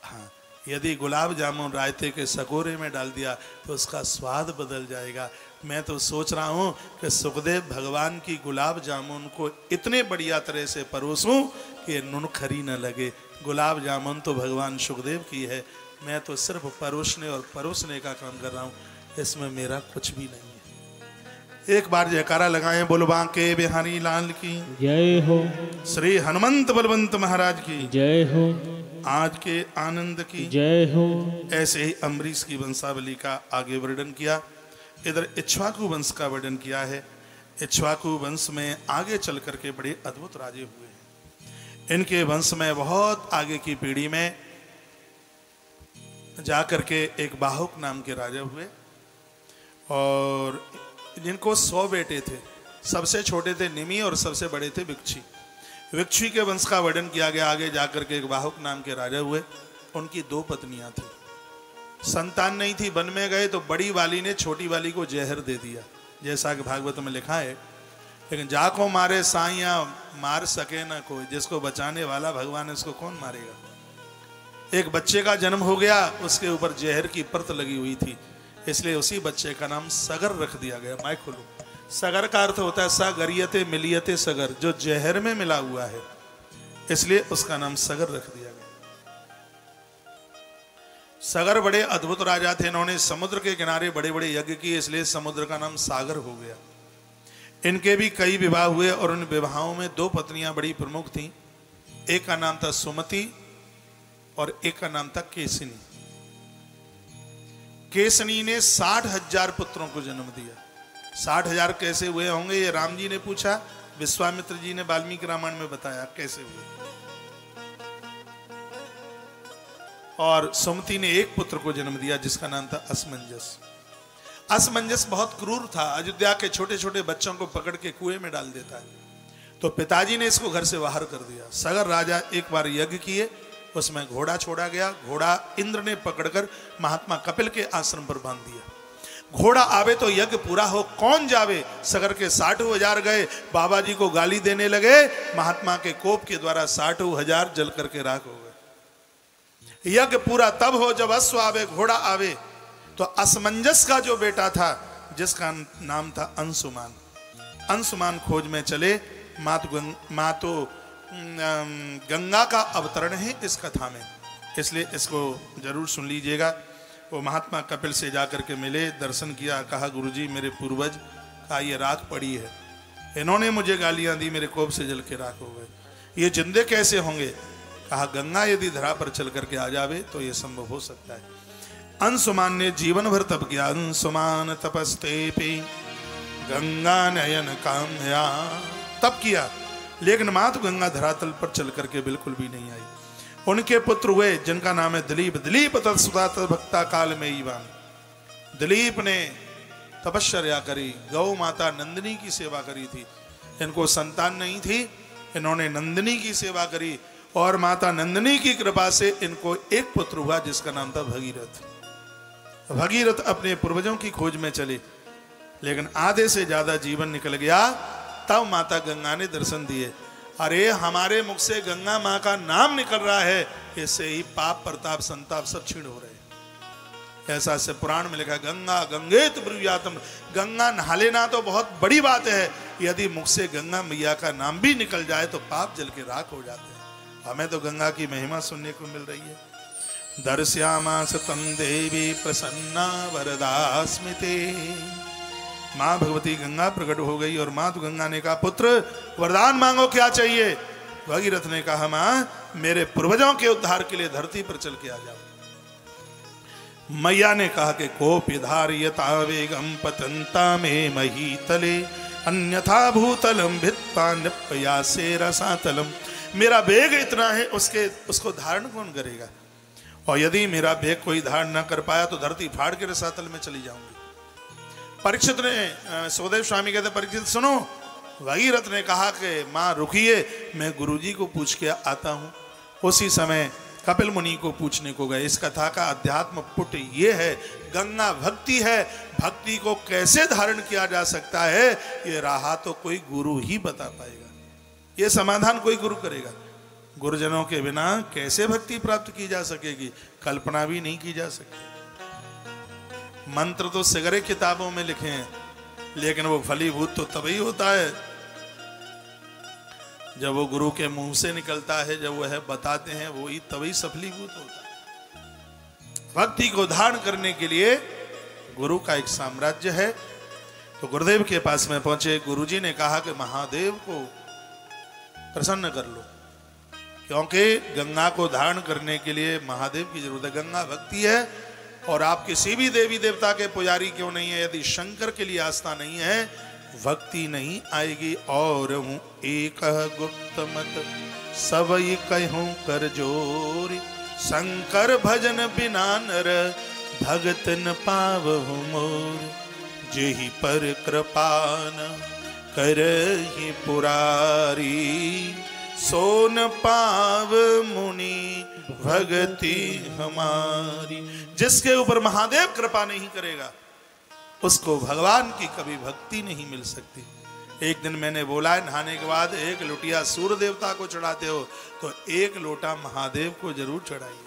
हाँ, यदि गुलाब जामुन रायते के सकोरे में डाल दिया तो उसका स्वाद बदल जाएगा। मैं तो सोच रहा हूँ कि सुखदेव भगवान की गुलाब जामुन को इतने बढ़िया तरह से परोसूं कि नून खरी न लगे। गुलाब जामुन तो भगवान सुखदेव की है, मैं तो सिर्फ परोसने और परोसने का काम कर रहा हूँ, इसमें मेरा कुछ भी नहीं है। एक बार जयकारा लगाएं, बोलो बांके बिहारी लाल की जय हो, श्री हनुमंत बलवंत महाराज की जय हो, आज के आनंद की जय हो। ऐसे ही अम्बरीश की वंशावली का आगे वर्णन किया। इधर इक्ष्वाकु वंश का वर्णन किया है। इक्ष्वाकु वंश में आगे चल करके बड़े अद्भुत राजे हुए हैं। इनके वंश में बहुत आगे की पीढ़ी में जाकर के एक बाहुक नाम के राजा हुए और जिनको 100 बेटे थे। सबसे छोटे थे निमि और सबसे बड़े थे विक्षी। विक्षी के वंश का वर्णन किया गया। आगे जाकर के एक बाहुक नाम के राजा हुए। उनकी 2 पत्नियां थी, संतान नहीं थी। वन में गए तो बड़ी वाली ने छोटी वाली को जहर दे दिया, जैसा कि भागवत में लिखा है। लेकिन जाको मारे साइया मार सके ना कोई, जिसको बचाने वाला भगवान है उसको कौन मारेगा। एक बच्चे का जन्म हो गया, उसके ऊपर जहर की परत लगी हुई थी, इसलिए उसी बच्चे का नाम सगर रख दिया गया। मैं खोलू, सगर का अर्थ होता है सगरियते मिलियते सगर, जो जहर में मिला हुआ है, इसलिए उसका नाम सगर रख दिया गया। सगर बड़े अद्भुत राजा थे। इन्होंने समुद्र के किनारे बड़े बड़े यज्ञ किए, इसलिए समुद्र का नाम सागर हो गया। इनके भी कई विवाह हुए और उन विवाहों में 2 पत्नियां बड़ी प्रमुख थीं। एक का नाम था सुमति और एक का नाम था केसनी। केसनी ने 60,000 पुत्रों को जन्म दिया। 60,000 कैसे हुए होंगे ये राम जी ने पूछा, विश्वामित्र जी ने वाल्मीकि रामायण में बताया कैसे हुए। और सुमति ने एक पुत्र को जन्म दिया जिसका नाम था असमंजस। असमंजस बहुत क्रूर था। अयोध्या के छोटे छोटे बच्चों को पकड़ के कुएं में डाल देता है। तो पिताजी ने इसको घर से बाहर कर दिया। सगर राजा एक बार यज्ञ किए, उसमें घोड़ा छोड़ा गया। घोड़ा इंद्र ने पकड़कर महात्मा कपिल के आश्रम पर बांध दिया। घोड़ा आवे तो यज्ञ पूरा हो, कौन जावे। सगर के 60,000 गए, बाबा जी को गाली देने लगे। महात्मा के कोप के द्वारा 60,000 जल करके राख हो गए। यज्ञ पूरा तब हो जब अश्व आवे, घोड़ा आवे। तो असमंजस का जो बेटा था, जिसका नाम था अंशुमान, अंशुमान खोज में चले। माँ तो गंगा का अवतरण है इस कथा में, इसलिए इसको जरूर सुन लीजिएगा। वो महात्मा कपिल से जाकर के मिले, दर्शन किया, कहा गुरुजी मेरे पूर्वज का ये राख पड़ी है, इन्होंने मुझे गालियां दी, मेरे कोप से जल के राख हो गए, ये जिंदे कैसे होंगे। कहा गंगा यदि धरा पर चल करके आ जावे तो ये संभव हो सकता है। अंशुमान ने जीवन भर तप किया। अंशुमान तपस्ते पे गंगा नयन काम्या, तप किया, लेकिन मात गंगा धरातल पर चल करके बिल्कुल भी नहीं आई। उनके पुत्र हुए जिनका नाम है दिलीप। दिलीप तत्सुधा भक्ता काल में ईवान। दिलीप ने तपश्चर्या करी, गौ माता नंदिनी की सेवा करी थी। इनको संतान नहीं थी, इन्होंने नंदिनी की सेवा करी और माता नंदिनी की कृपा से इनको एक पुत्र हुआ जिसका नाम था भगीरथ। भगीरथ अपने पूर्वजों की खोज में चले, लेकिन आधे से ज्यादा जीवन निकल गया। तब माता गंगा ने दर्शन दिए। अरे हमारे मुख से गंगा माँ का नाम निकल रहा है, इससे ही पाप प्रताप संताप सब छीण हो रहे। ऐसा से पुराण में लिखा, गंगा गंगेत ब्रूयातम, गंगा नहा लेना तो बहुत बड़ी बात है, यदि मुख से गंगा मैया का नाम भी निकल जाए तो पाप जल के राख हो जाते हैं। हमें तो गंगा की महिमा सुनने को मिल रही है। दर्श्यामास तम देवी प्रसन्ना वरदा स्मिते। माँ भगवती गंगा प्रकट हो गई और माँ गंगा ने कहा पुत्र वरदान मांगो, क्या चाहिए। भगीरथ ने कहा माँ मेरे पूर्वजों के उद्धार के लिए धरती पर चल के आ जाओ। मैया ने कहा कि कोपिधार्यता वेगम पतंता में मही तले अन्यथा भूतलम भित्पा निपयासे रसातलम। मेरा वेग इतना है, उसको धारण कौन करेगा, और यदि मेरा वेग कोई धारण न कर पाया तो धरती फाड़ के रसातल में चली जाऊंगी। परीक्षित ने, सुखदेव स्वामी कहते परीक्षित सुनो, भगीरथ ने कहा कि माँ रुकिए, मैं गुरुजी को पूछ के आता हूँ। उसी समय कपिल मुनि को पूछने को गए। इस कथा का अध्यात्म पुट ये है, गंगा भक्ति है, भक्ति को कैसे धारण किया जा सकता है ये राह तो कोई गुरु ही बता पाएगा, ये समाधान कोई गुरु करेगा। गुरुजनों के बिना कैसे भक्ति प्राप्त की जा सकेगी, कल्पना भी नहीं की जा सकती। मंत्र तो सिगरे किताबों में लिखे हैं, लेकिन वो फलीभूत तो तभी होता है जब वो गुरु के मुंह से निकलता है, जब वह बताते हैं वो ही तभी सफलीभूत होता है। भक्ति को धारण करने के लिए गुरु का एक साम्राज्य है। तो गुरुदेव के पास में पहुंचे, गुरुजी ने कहा कि महादेव को प्रसन्न कर लो, क्योंकि गंगा को धारण करने के लिए महादेव की जरूरत है। गंगा भक्ति है और आप किसी भी देवी देवता के पुजारी क्यों नहीं है, यदि शंकर के लिए आस्था नहीं है, भक्ति नहीं आएगी। और हूँ एक गुप्त मत सबई कहूँ कर जोरी, शंकर भजन बिना नर भगत न पावहु मोर। जेहि पर कृपा न करहि पुरारी, सोन पाव मुनि भगति हमारी। जिसके ऊपर महादेव कृपा नहीं करेगा उसको भगवान की कभी भक्ति नहीं मिल सकती। एक दिन मैंने बोला नहाने के बाद एक लोटिया सूर्य देवता को चढ़ाते हो तो एक लोटा महादेव को जरूर चढ़ाइए,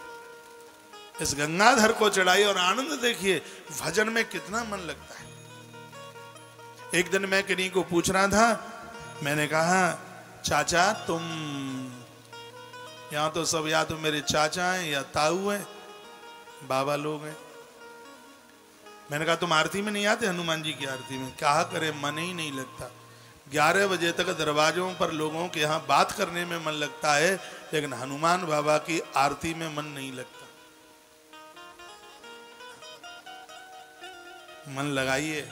इस गंगाधर को चढ़ाइए और आनंद देखिए, भजन में कितना मन लगता है। एक दिन मैं किन्हीं को पूछ रहा था, मैंने कहा चाचा तुम, यहां तो सब या तो मेरे चाचा हैं या ताऊ हैं, बाबा लोग हैं। मैंने कहा तुम आरती में नहीं आते, हनुमान जी की आरती में? क्या करे, मन ही नहीं लगता। 11 बजे तक दरवाजों पर लोगों के यहाँ बात करने में मन लगता है, लेकिन हनुमान बाबा की आरती में मन नहीं लगता। मन लगाइए।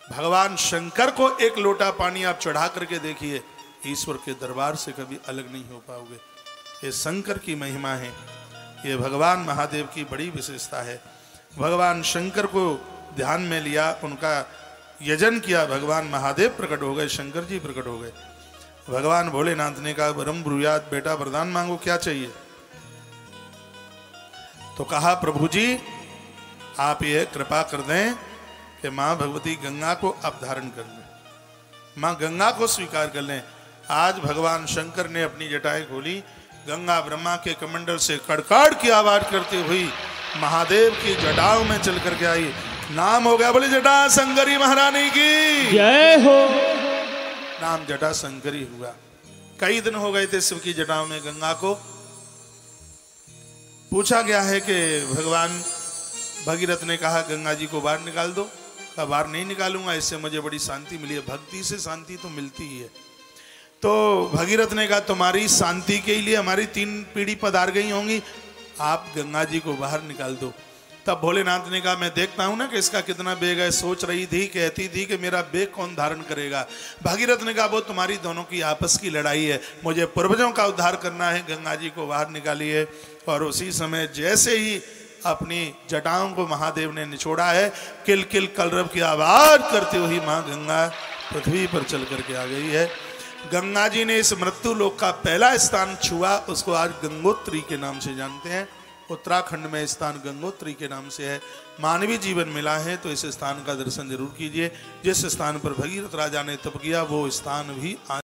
भगवान शंकर को एक लोटा पानी आप चढ़ा करके देखिए, ईश्वर के दरबार से कभी अलग नहीं हो पाओगे। ये शंकर की महिमा है, ये भगवान महादेव की बड़ी विशेषता है। भगवान शंकर को ध्यान में लिया, उनका यजन किया, भगवान महादेव प्रकट हो गए, शंकर जी प्रकट हो गए। भगवान भोलेनाथ ने कहा वरम ब्रूयात, बेटा वरदान मांगो, क्या चाहिए? तो कहा प्रभु जी आप ये कृपा कर दें कि माँ भगवती गंगा को अपधारण कर लें, माँ गंगा को स्वीकार कर लें। आज भगवान शंकर ने अपनी जटाएं खोली, गंगा ब्रह्मा के कमंडल से कड़कड़ की आवाज करती हुई महादेव की जटाओं में चल करके आई। नाम हो गया, बोले जटा शंकरी महारानी की जय हो। नाम जटा शंकरी हुआ। कई दिन हो गए थे शिव की जटाओं में गंगा को। पूछा गया है कि भगवान भगीरथ ने कहा गंगा जी को बाहर निकाल दो, कहा बाहर नहीं निकालूंगा, इससे मुझे बड़ी शांति मिली है। भक्ति से शांति तो मिलती ही है। तो भगीरथ ने कहा तुम्हारी शांति के लिए हमारी 3 पीढ़ी पधार गई होंगी, आप गंगा जी को बाहर निकाल दो। तब भोलेनाथ ने कहा मैं देखता हूं ना कि इसका कितना बेग है। सोच रही थी, कहती थी कि मेरा बेग कौन धारण करेगा। भगीरथ ने कहा वो तुम्हारी दोनों की आपस की लड़ाई है, मुझे पूर्वजों का उद्धार करना है, गंगा जी को बाहर निकालिए। और उसी समय जैसे ही अपनी जटाओं को महादेव ने निचोड़ा है, किल किल कलरव की आवाज करते हुए माँ गंगा पृथ्वी पर चल करके आ गई है। गंगा जी ने इस मृत्यु लोक का पहला स्थान छुआ, उसको आज गंगोत्री के नाम से जानते हैं। उत्तराखंड में स्थान गंगोत्री के नाम से है। मानवीय जीवन मिला है तो इस स्थान का दर्शन जरूर कीजिए। जिस स्थान पर भगीरथ राजा ने तप किया वो स्थान भी